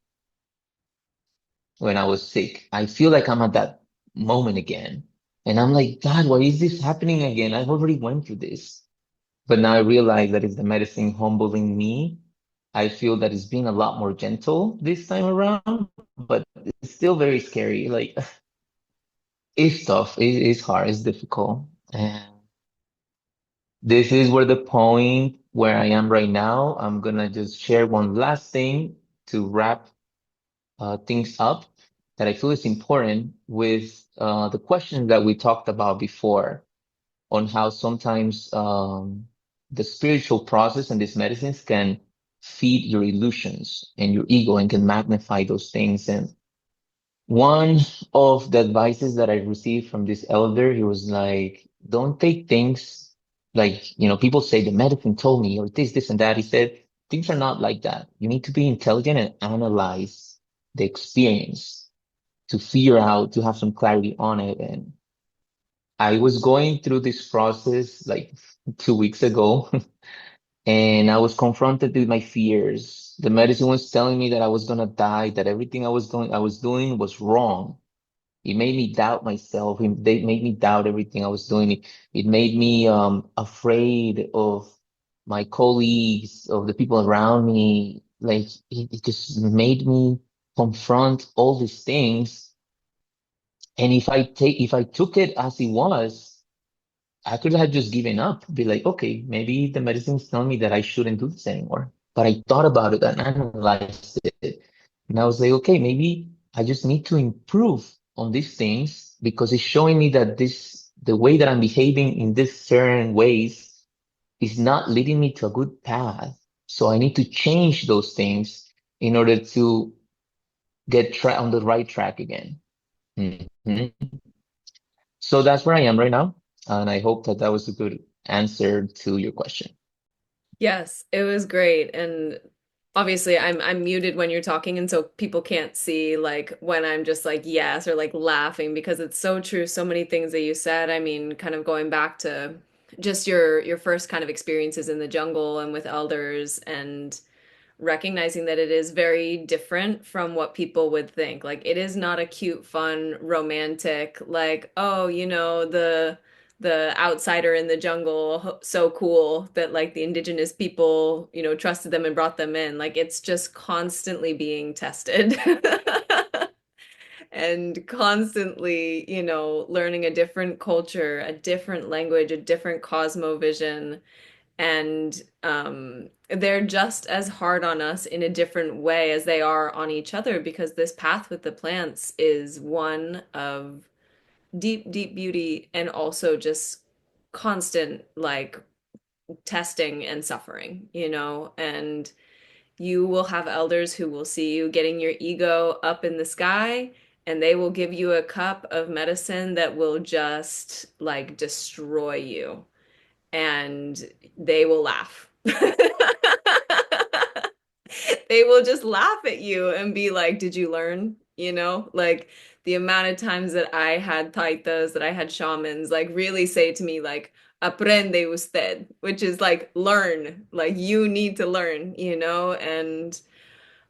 When I was sick, I feel like I'm at that moment again. And I'm like, God, why is this happening again? I've already went through this. But now I realize that it's the medicine humbling me. I feel that it's being a lot more gentle this time around, but it's still very scary. Like, it's tough. It's hard. It's difficult. And this is where the point where I am right now. I'm gonna just share one last thing to wrap things up that I feel is important with the questions that we talked about before on how sometimes the spiritual process and these medicines can feed your illusions and your ego and can magnify those things. And one of the advices that I received from this elder, he was like, don't take things like, people say the medicine told me or this, and that. He said, things are not like that. You need to be intelligent and analyze the experience to figure out, to have some clarity on it. And I was going through this process like 2 weeks ago, and I was confronted with my fears. The medicine was telling me that I was gonna die, that everything I was doing was wrong. It made me doubt myself. They made me doubt everything I was doing. It made me afraid of my colleagues, of the people around me. Like it just made me confront all these things. And if I took it as it was, I could have just given up, be like, okay, maybe the medicine's telling me that I shouldn't do this anymore. But I thought about it and analyzed it. And I was like, okay, maybe I just need to improve on these things because it's showing me that the way that I'm behaving in these certain ways is not leading me to a good path. So I need to change those things in order to get on the right track again. Mhm. So that's where I am right now. And I hope that that was a good answer to your question. Yes, it was great. And obviously I'm muted when you're talking, and so people can't see like when I'm just like yes or like laughing because it's so true. So many things that you said. I mean, kind of going back to just your first kind of experiences in the jungle and with elders, and recognizing that it is very different from what people would think. Like it is not a cute, fun, romantic, like, oh, the outsider in the jungle, so cool that like the indigenous people, trusted them and brought them in. Like it's just constantly being tested. And constantly, learning a different culture, a different language, a different cosmovision, and they're just as hard on us in a different way as they are on each other, because this path with the plants is one of deep, deep beauty and also just constant like testing and suffering, and you will have elders who will see you getting your ego up in the sky, and they will give you a cup of medicine that will just like destroy you, and they will laugh. They will just laugh at you and be like, "Did you learn?" Like the amount of times that I had taitas, that I had shamans, like really say to me, like, "Aprende usted," which is like, learn, like you need to learn, and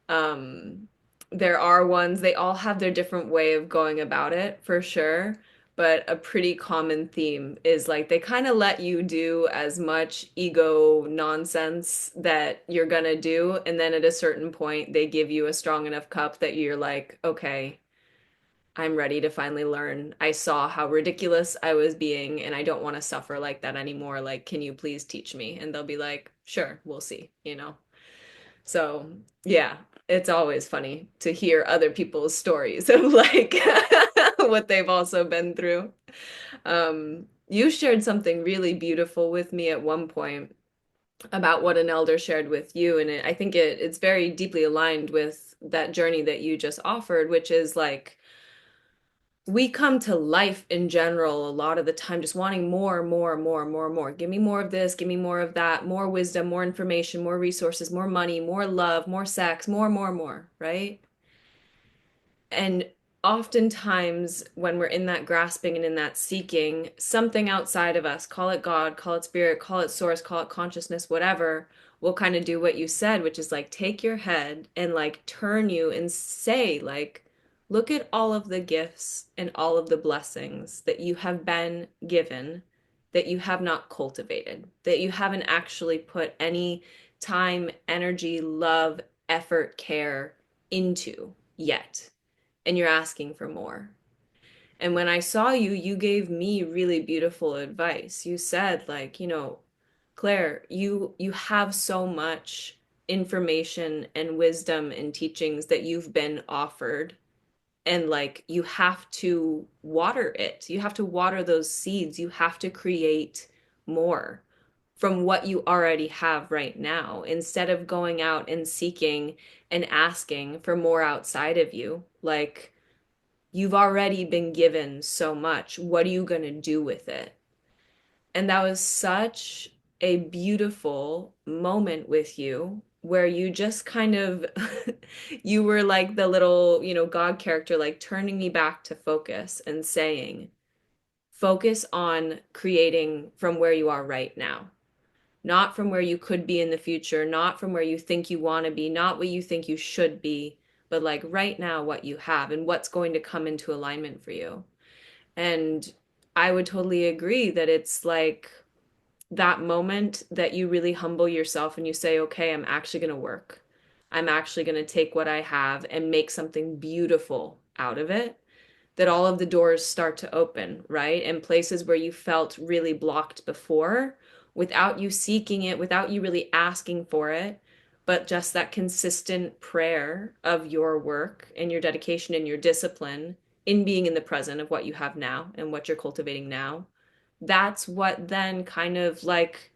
um, there are ones, they all have their different way of going about it for sure. But a pretty common theme is like they kind of let you do as much ego nonsense that you're gonna do. And then at a certain point, they give you a strong enough cup that you're like, okay, I'm ready to finally learn. I saw how ridiculous I was being, and I don't want to suffer like that anymore. Like, can you please teach me? And they'll be like, sure, we'll see. So, yeah, it's always funny to hear other people's stories of like what they've also been through. You shared something really beautiful with me at one point about what an elder shared with you, and I think it's very deeply aligned with that journey that you just offered, which is like we come to life in general a lot of the time just wanting more, more, more, more, more. Give me more of this, give me more of that, more wisdom, more information, more resources, more money, more love, more sex, more, right? And oftentimes when we're in that grasping and in that seeking, something outside of us, call it God, call it spirit, call it source, call it consciousness, whatever, will kind of do what you said, which is like take your head and like turn you and say like, Look at all of the gifts and all of the blessings that you have been given that you have not cultivated, that you haven't actually put any time, energy, love, effort, care into yet. And you're asking for more. And when I saw you, you gave me really beautiful advice. You said, like, Claire, you have so much information and wisdom and teachings that you've been offered, and like you have to water it. You have to water those seeds. You have to create more from what you already have right now instead of going out and seeking and asking for more outside of you. Like, you've already been given so much. What are you going to do with it? And that was such a beautiful moment with you where you just kind of you were like the little, God character, like turning me back to focus and saying, focus on creating from where you are right now, not from where you could be in the future, not from where you think you want to be, not what you think you should be, but like right now, what you have and what's going to come into alignment for you. And I would totally agree that it's like that moment that you really humble yourself and you say, okay, I'm actually going to work. I'm actually going to take what I have and make something beautiful out of it, that all of the doors start to open, right? And places where you felt really blocked before, without you seeking it, without you really asking for it, but just that consistent prayer of your work and your dedication and your discipline in being in the present of what you have now and what you're cultivating now. That's what then kind of like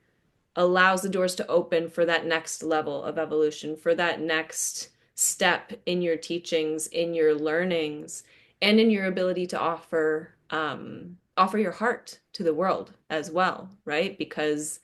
allows the doors to open for that next level of evolution, for that next step in your teachings, in your learnings, and in your ability to offer your heart to the world as well, right? Because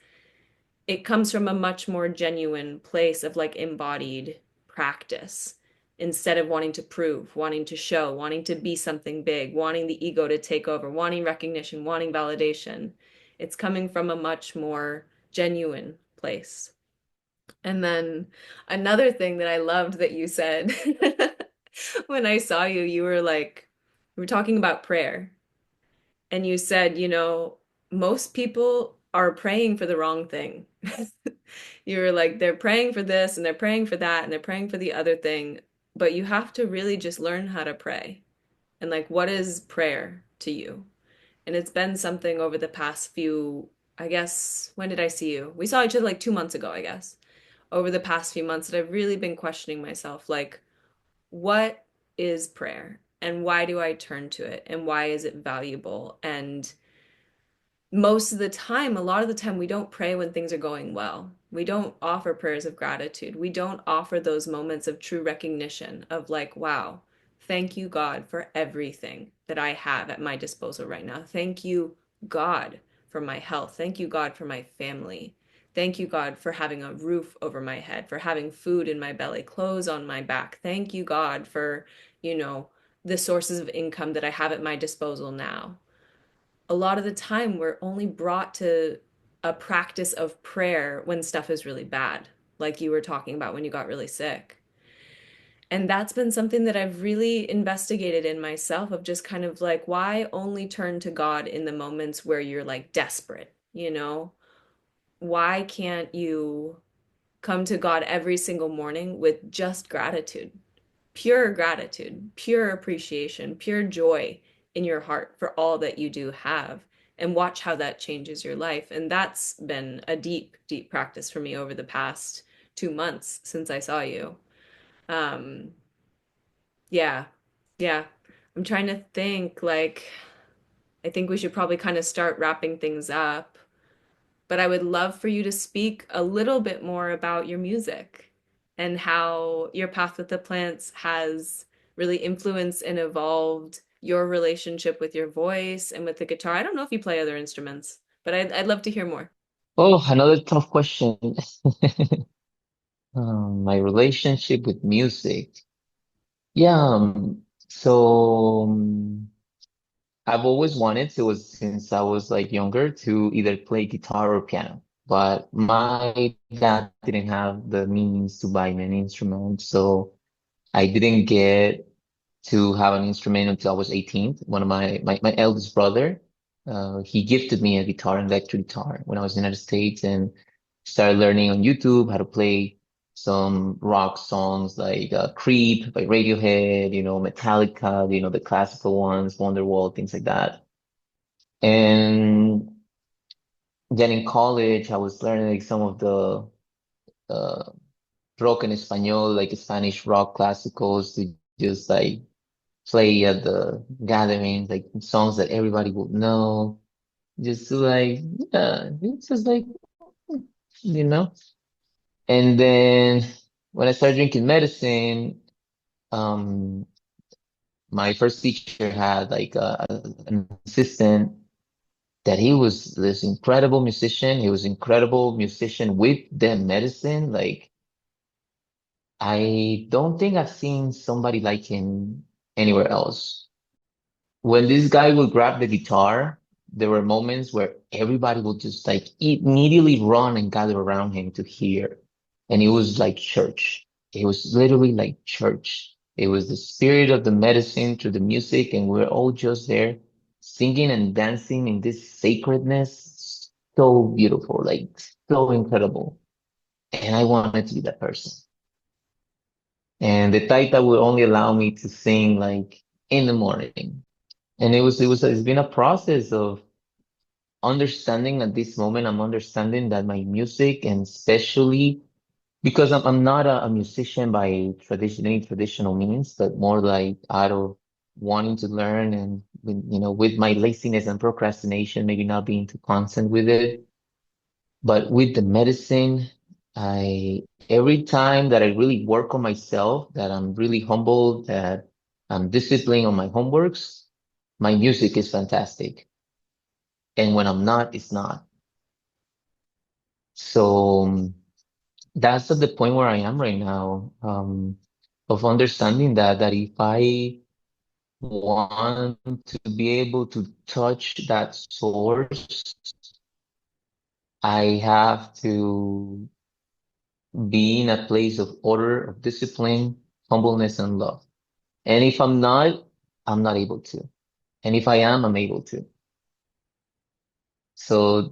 it comes from a much more genuine place of like embodied practice instead of wanting to prove, wanting to show, wanting to be something big, wanting the ego to take over, wanting recognition, wanting validation. It's coming from a much more genuine place. And then another thing that I loved that you said when I saw you, you were like, we were talking about prayer, and you said, most people are praying for the wrong thing. You were like, they're praying for this and they're praying for that and they're praying for the other thing, but you have to really just learn how to pray. And like, what is prayer to you? And it's been something over the past few, I guess, when did I see you? We saw each other like 2 months ago, I guess. Over the past few months that I've really been questioning myself, like, what is prayer? And why do I turn to it? And why is it valuable? And most of the time, a lot of the time, we don't pray when things are going well. We don't offer prayers of gratitude. We don't offer those moments of true recognition of like, wow, thank you, God, for everything that I have at my disposal right now. Thank you, God, for my health. Thank you, God, for my family. Thank you, God, for having a roof over my head, for having food in my belly, clothes on my back. Thank you, God, for, you know, the sources of income that I have at my disposal now. A lot of the time we're only brought to a practice of prayer when stuff is really bad, like you were talking about when you got really sick. And that's been something that I've really investigated in myself of just kind of like, why only turn to God in the moments where you're like desperate, you know? Why can't you come to God every single morning with just gratitude, pure appreciation, pure joy in your heart for all that you do have, and watch how that changes your life. And that's been a deep, deep practice for me over the past 2 months since I saw you. Um, yeah, yeah. I'm trying to think, like, I think we should probably kind of start wrapping things up, but I would love for you to speak a little bit more about your music and how your path with the plants has really influenced and evolved your relationship with your voice and with the guitar. I don't know if you play other instruments, but I'd love to hear more. Oh, another tough question. My relationship with music. Yeah, I've always wanted to, since I was like younger, to either play guitar or piano. But my dad didn't have the means to buy me an instrument, so I didn't get to have an instrument until I was 18. One of my eldest brother, he gifted me a guitar, an electric guitar, when I was in the United States, and started learning on YouTube how to play some rock songs like Creep by Radiohead, Metallica, the classical ones, Wonderwall, things like that. And then in college, I was learning like some of the uh, rock en español, like Spanish rock classicals, to just like play at the gatherings, like songs that everybody would know, just to like, yeah, it's just like, you know. And then when I started drinking medicine, um, my first teacher had like an assistant that he was this incredible musician. He was incredible musician with the medicine. Like, I don't think I've seen somebody like him anywhere else. When this guy would grab the guitar, there were moments where everybody would just like immediately run and gather around him to hear. And it was like church. It was literally like church. It was the spirit of the medicine through the music, and we're all just there singing and dancing in this sacredness. So beautiful, like so incredible. And I wanted to be that person. And the Taita would only allow me to sing like in the morning. And it's been a process of understanding at this moment. I'm understanding that my music, and especially because I'm not a musician by any traditional means, but more like out of wanting to learn, and with my laziness and procrastination, maybe not being too constant with it. But with the medicine, every time that I really work on myself, that I'm really humble, that I'm disciplined on my homeworks, my music is fantastic. And when I'm not, it's not. So that's at the point where I am right now, of understanding that if I want to be able to touch that source, I have to be in a place of order, of discipline, humbleness, and love. And if I'm not, I'm not able to. And if I am, I'm able to. So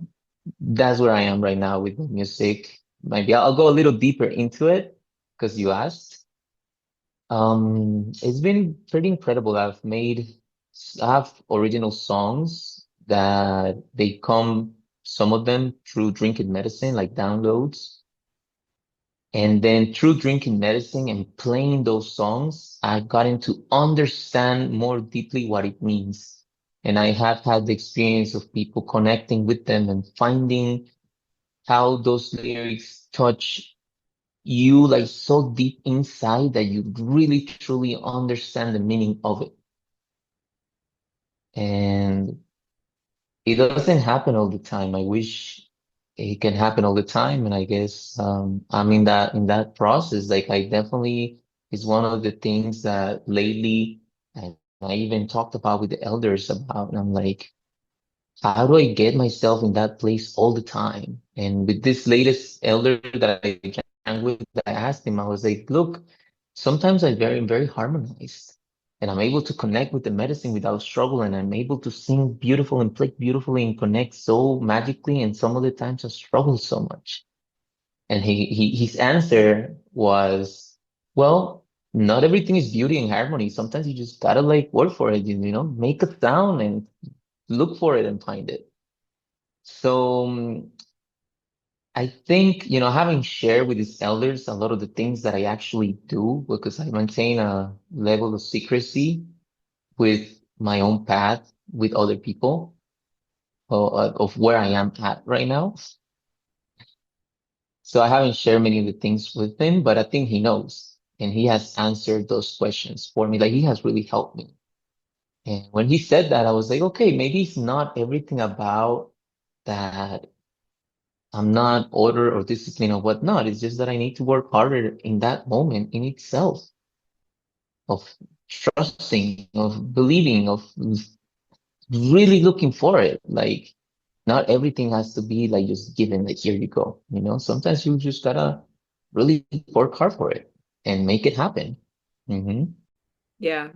that's where I am right now with the music. Maybe I'll go a little deeper into it because you asked. It's been pretty incredible. I have original songs that they come, some of them through drinking medicine, like downloads. And then through drinking medicine and playing those songs, I gotten to understand more deeply what it means. And I have had the experience of people connecting with them and finding how those lyrics touch you like so deep inside that you really truly understand the meaning of it. And it doesn't happen all the time. I wish it can happen all the time. And I guess I'm in that process. Like I definitely is one of the things that lately, and I even talked about with the elders about, and I'm like, how do I get myself in that place all the time? And with this latest elder that I drank with, I asked him, I was like, look, sometimes I'm very harmonized, and I'm able to connect with the medicine without struggle, and I'm able to sing beautiful and play beautifully and connect so magically. And some of the times I struggle so much. And his answer was, well, not everything is beauty and harmony. Sometimes you just gotta like work for it, make a sound and look for it and find it. So I think, having shared with these elders a lot of the things that I actually do, because I maintain a level of secrecy with my own path with other people, of where I am at right now. So I haven't shared many of the things with him, but I think he knows, and he has answered those questions for me. Like he has really helped me. And when he said that, I was like, okay, maybe it's not everything about that I'm not order or discipline or whatnot. It's just that I need to work harder in that moment in itself, of trusting, of believing, of really looking for it. Like not everything has to be like just given, like here you go. Sometimes you just gotta really work hard for it and make it happen. Hmm. Yeah.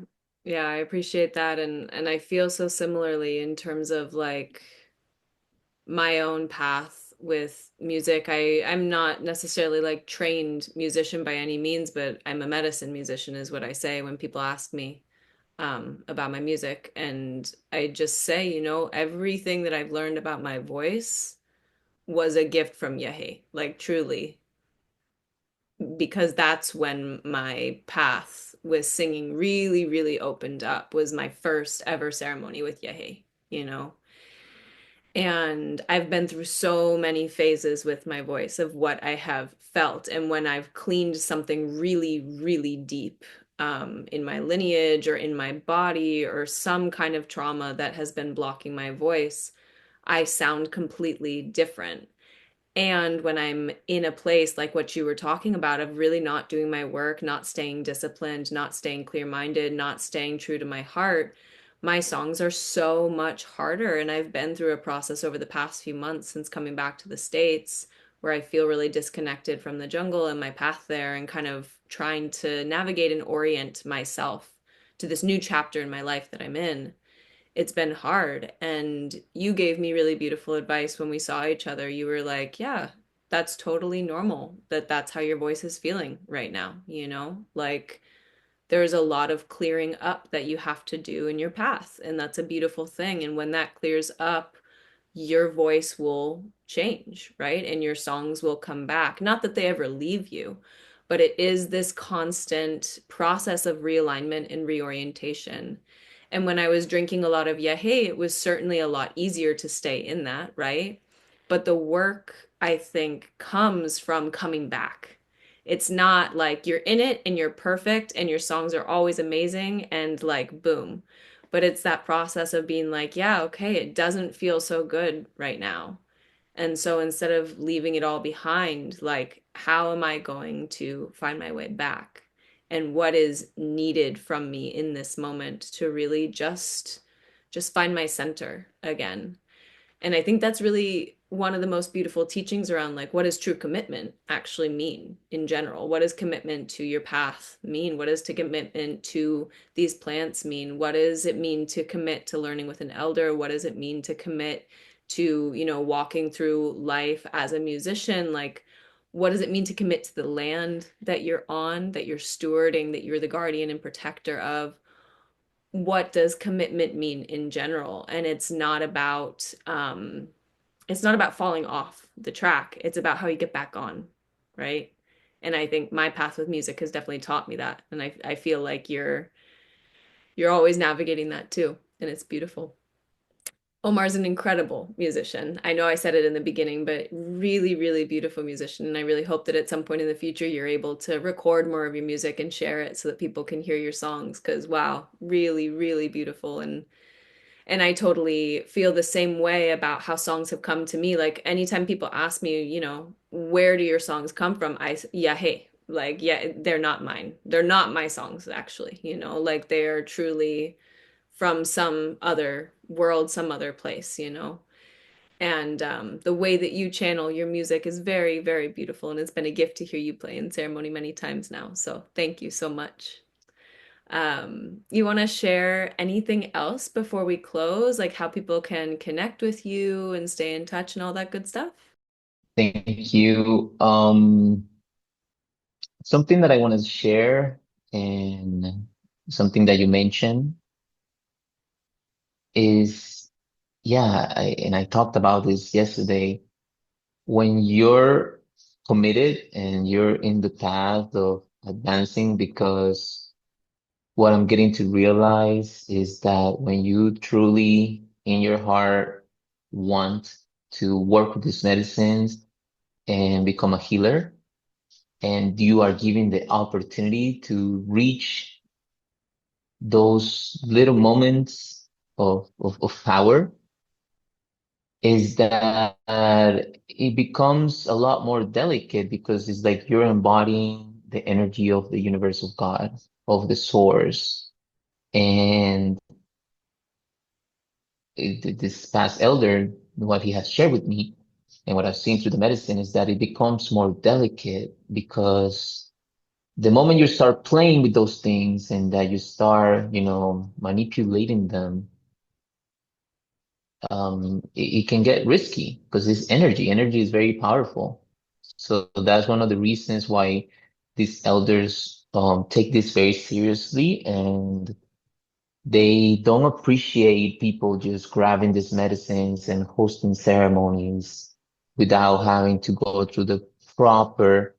Yeah, I appreciate that, and I feel so similarly in terms of like my own path with music. I'm not necessarily like trained musician by any means, but I'm a medicine musician is what I say when people ask me about my music. And I just say, you know, everything that I've learned about my voice was a gift from Yehi, like truly, because that's when my path with singing really, really opened up, was my first ever ceremony with Yehi, you know. And I've been through so many phases with my voice of what I have felt. And when I've cleaned something really, really deep in my lineage or in my body or some kind of trauma that has been blocking my voice, I sound completely different. And when I'm in a place like what you were talking about of really not doing my work, not staying disciplined, not staying clear-minded, not staying true to my heart, my songs are so much harder. And I've been through a process over the past few months since coming back to the States where I feel really disconnected from the jungle and my path there and kind of trying to navigate and orient myself to this new chapter in my life that I'm in. It's been hard. And you gave me really beautiful advice when we saw each other. You were like, yeah, that's totally normal that that's how your voice is feeling right now, you know? Like there's a lot of clearing up that you have to do in your path, and that's a beautiful thing. And when that clears up, your voice will change, right? And your songs will come back. Not that they ever leave you, but it is this constant process of realignment and reorientation. And when I was drinking a lot of Yahe, it was certainly a lot easier to stay in that, right? But the work, I think, comes from coming back. It's not like you're in it and you're perfect and your songs are always amazing and like boom. But it's that process of being like, yeah, okay, it doesn't feel so good right now. And so instead of leaving it all behind, like, how am I going to find my way back? And what is needed from me in this moment to really just find my center again? And I think that's really one of the most beautiful teachings around like what does true commitment actually mean in general? What does commitment to your path mean? What does to commitment to these plants mean? What does it mean to commit to learning with an elder? What does it mean to commit to, you know, walking through life as a musician? Like, what does it mean to commit to the land that you're on, that you're stewarding, that you're the guardian and protector of? What does commitment mean in general? And it's not about falling off the track. It's about how you get back on, right? And I think my path with music has definitely taught me that. And I feel like you're always navigating that too. And it's beautiful. Omar's an incredible musician. I know I said it in the beginning, but really, really beautiful musician. And I really hope that at some point in the future you're able to record more of your music and share it so that people can hear your songs. Because wow, really, really beautiful. And I totally feel the same way about how songs have come to me. Like anytime people ask me, you know, where do your songs come from? Yeah, hey, like, yeah, they're not mine. They're not my songs, actually, you know, like they are truly from some other world, some other place, you know. And the way that you channel your music is very, very beautiful. And it's been a gift to hear you play in ceremony many times now. So thank you so much. You want to share anything else before we close, like how people can connect with you and stay in touch and all that good stuff? Thank you. Something that I want to share and something that you mentioned is, yeah, and I talked about this yesterday. When you're committed and you're in the path of advancing, because what I'm getting to realize is that when you truly in your heart want to work with these medicines and become a healer, and you are given the opportunity to reach those little moments of power, is that it becomes a lot more delicate because it's like you're embodying the energy of the universe of God, of the source. And this past elder, what he has shared with me and what I've seen through the medicine is that it becomes more delicate because the moment you start playing with those things and that you start, manipulating them, it can get risky because it's energy. Energy is very powerful. So that's one of the reasons why these elders take this very seriously, and they don't appreciate people just grabbing these medicines and hosting ceremonies without having to go through the proper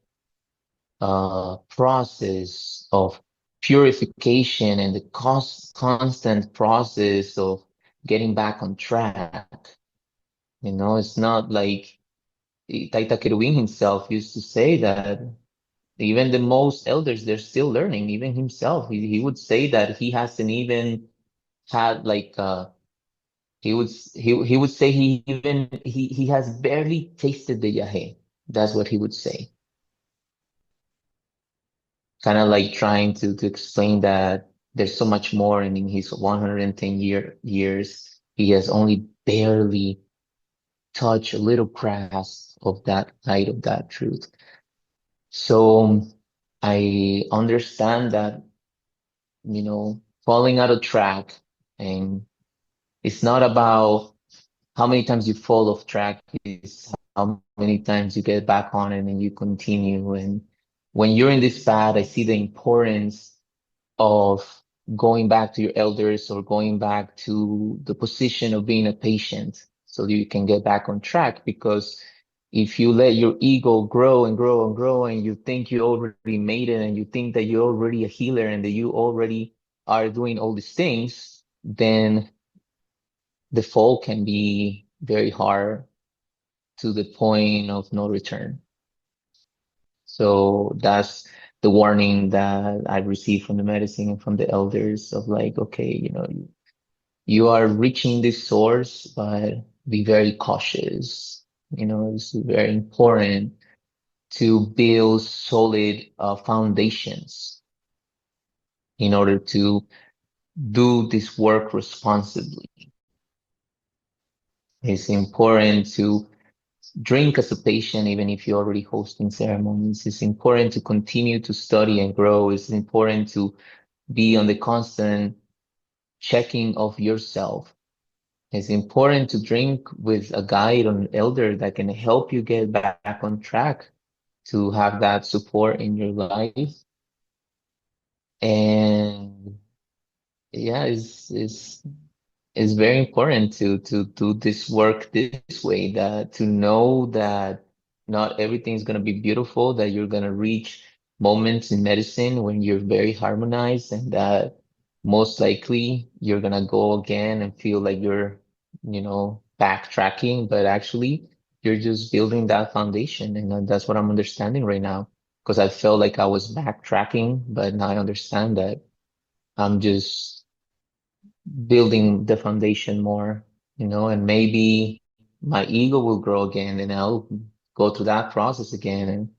process of purification and the constant process of getting back on track. It's not like Taita Kerwin himself used to say that even the most elders, they're still learning. Even himself, he would say that he hasn't even had like he would say he has barely tasted the yahe. That's what he would say. Kind of like trying to explain that there's so much more, and in his 110 years, he has only barely touched a little grasp of that light of that truth. So I understand that, falling out of track, and it's not about how many times you fall off track, it's how many times you get back on it and you continue. And when you're in this path, I see the importance of going back to your elders or going back to the position of being a patient so that you can get back on track. Because if you let your ego grow and grow and grow, and you think you already made it, and you think that you're already a healer and that you already are doing all these things, then the fall can be very hard to the point of no return. So that's the warning that I received from the medicine and from the elders of like, okay, you are reaching this source, but be very cautious. It's very important to build solid foundations in order to do this work responsibly. It's important to drink as a patient, even if you're already hosting ceremonies. It's important to continue to study and grow. It's important to be on the constant checking of yourself. It's important to drink with a guide or an elder that can help you get back on track, to have that support in your life. And yeah, it's very important to do this work this way, that to know that not everything is going to be beautiful, that you're going to reach moments in medicine when you're very harmonized, and that most likely you're going to go again and feel like you're, backtracking, but actually you're just building that foundation. And that's what I'm understanding right now, because I felt like I was backtracking, but now I understand that I'm just building the foundation more, and maybe my ego will grow again and I'll go through that process again. And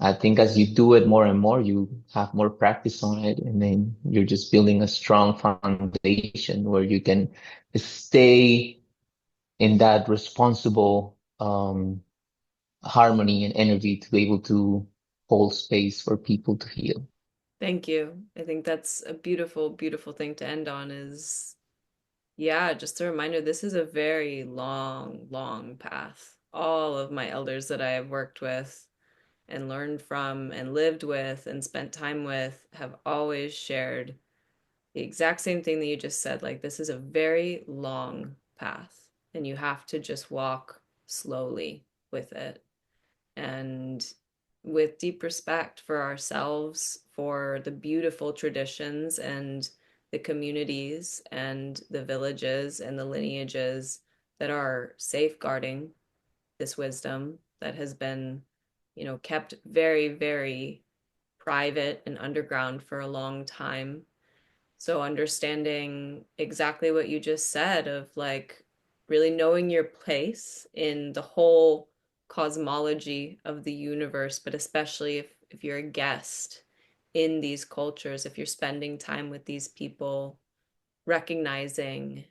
I think as you do it more and more, you have more practice on it, and then you're just building a strong foundation where you can stay in that responsible harmony and energy to be able to hold space for people to heal. Thank you. I think that's a beautiful, beautiful thing to end on is, yeah, just a reminder, this is a very long, long path. All of my elders that I have worked with and learned from and lived with and spent time with have always shared the exact same thing that you just said. Like, this is a very long path, and you have to just walk slowly with it. And with deep respect for ourselves, for the beautiful traditions and the communities and the villages and the lineages that are safeguarding this wisdom that has been, kept very, very private and underground for a long time. So understanding exactly what you just said of like really knowing your place in the whole cosmology of the universe, but especially if you're a guest in these cultures, if you're spending time with these people, recognizing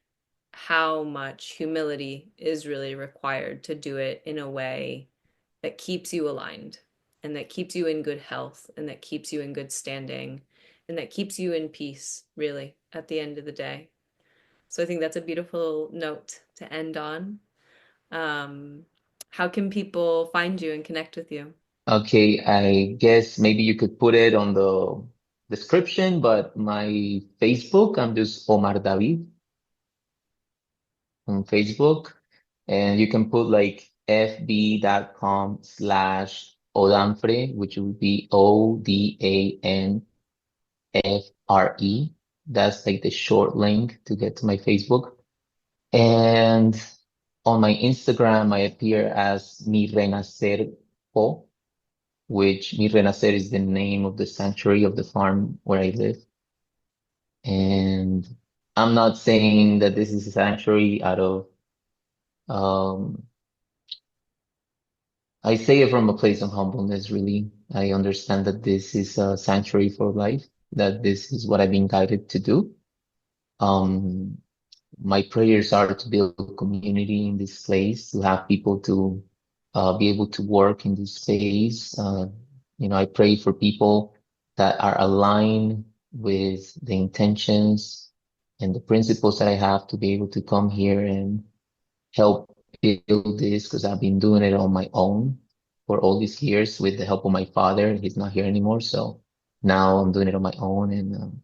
how much humility is really required to do it in a way that keeps you aligned and that keeps you in good health and that keeps you in good standing and that keeps you in peace, really, at the end of the day. So I think that's a beautiful note to end on. How can people find you and connect with you? Okay, I guess maybe you could put it on the description, but my Facebook, I'm just Omar David on Facebook. And you can put like fb.com/Odanfre, which would be ODANFRE. That's like the short link to get to my Facebook. And on my Instagram, I appear as Mi Renacer Po, which Mi Renacer is the name of the sanctuary of the farm where I live. And I'm not saying that this is a sanctuary out of, um, I say it from a place of humbleness, really. I understand that this is a sanctuary for life, that this is what I've been guided to do. Um, my prayers are to build community in this place, to have people to be able to work in this space. I pray for people that are aligned with the intentions and the principles that I have to be able to come here and help build this because I've been doing it on my own for all these years with the help of my father. He's not here anymore. So now I'm doing it on my own and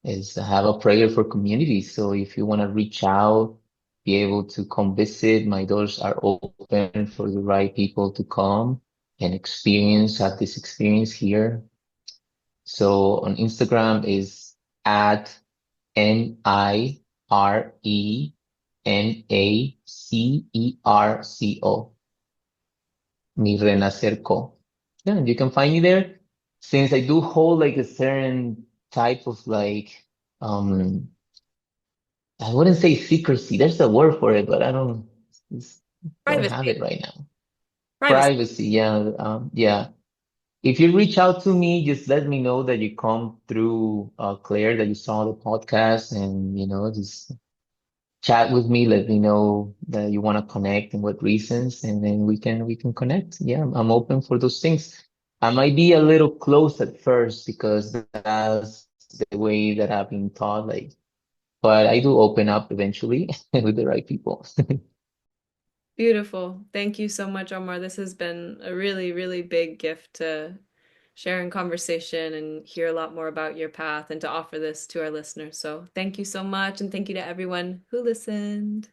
is have a prayer for community. So if you want to reach out, be able to come visit, my doors are open for the right people to come and have this experience here. So on Instagram is at MIRENACERCO, Mi Renacerco. Yeah, you can find me there. Since I do hold like a certain type of like, I wouldn't say secrecy. There's a word for it, but it's- don't have it Privacy. right now. Privacy. Privacy. Yeah. Yeah. If you reach out to me, just let me know that you come through, Claire, that you saw the podcast and, just chat with me. Let me know that you want to connect and what reasons, and then we can connect. Yeah, I'm open for those things. I might be a little close at first because that's the way that I've been taught, like, but I do open up eventually with the right people. Beautiful. Thank you so much, Omar. This has been a really, really big gift to share in conversation and hear a lot more about your path and to offer this to our listeners. So thank you so much. And thank you to everyone who listened.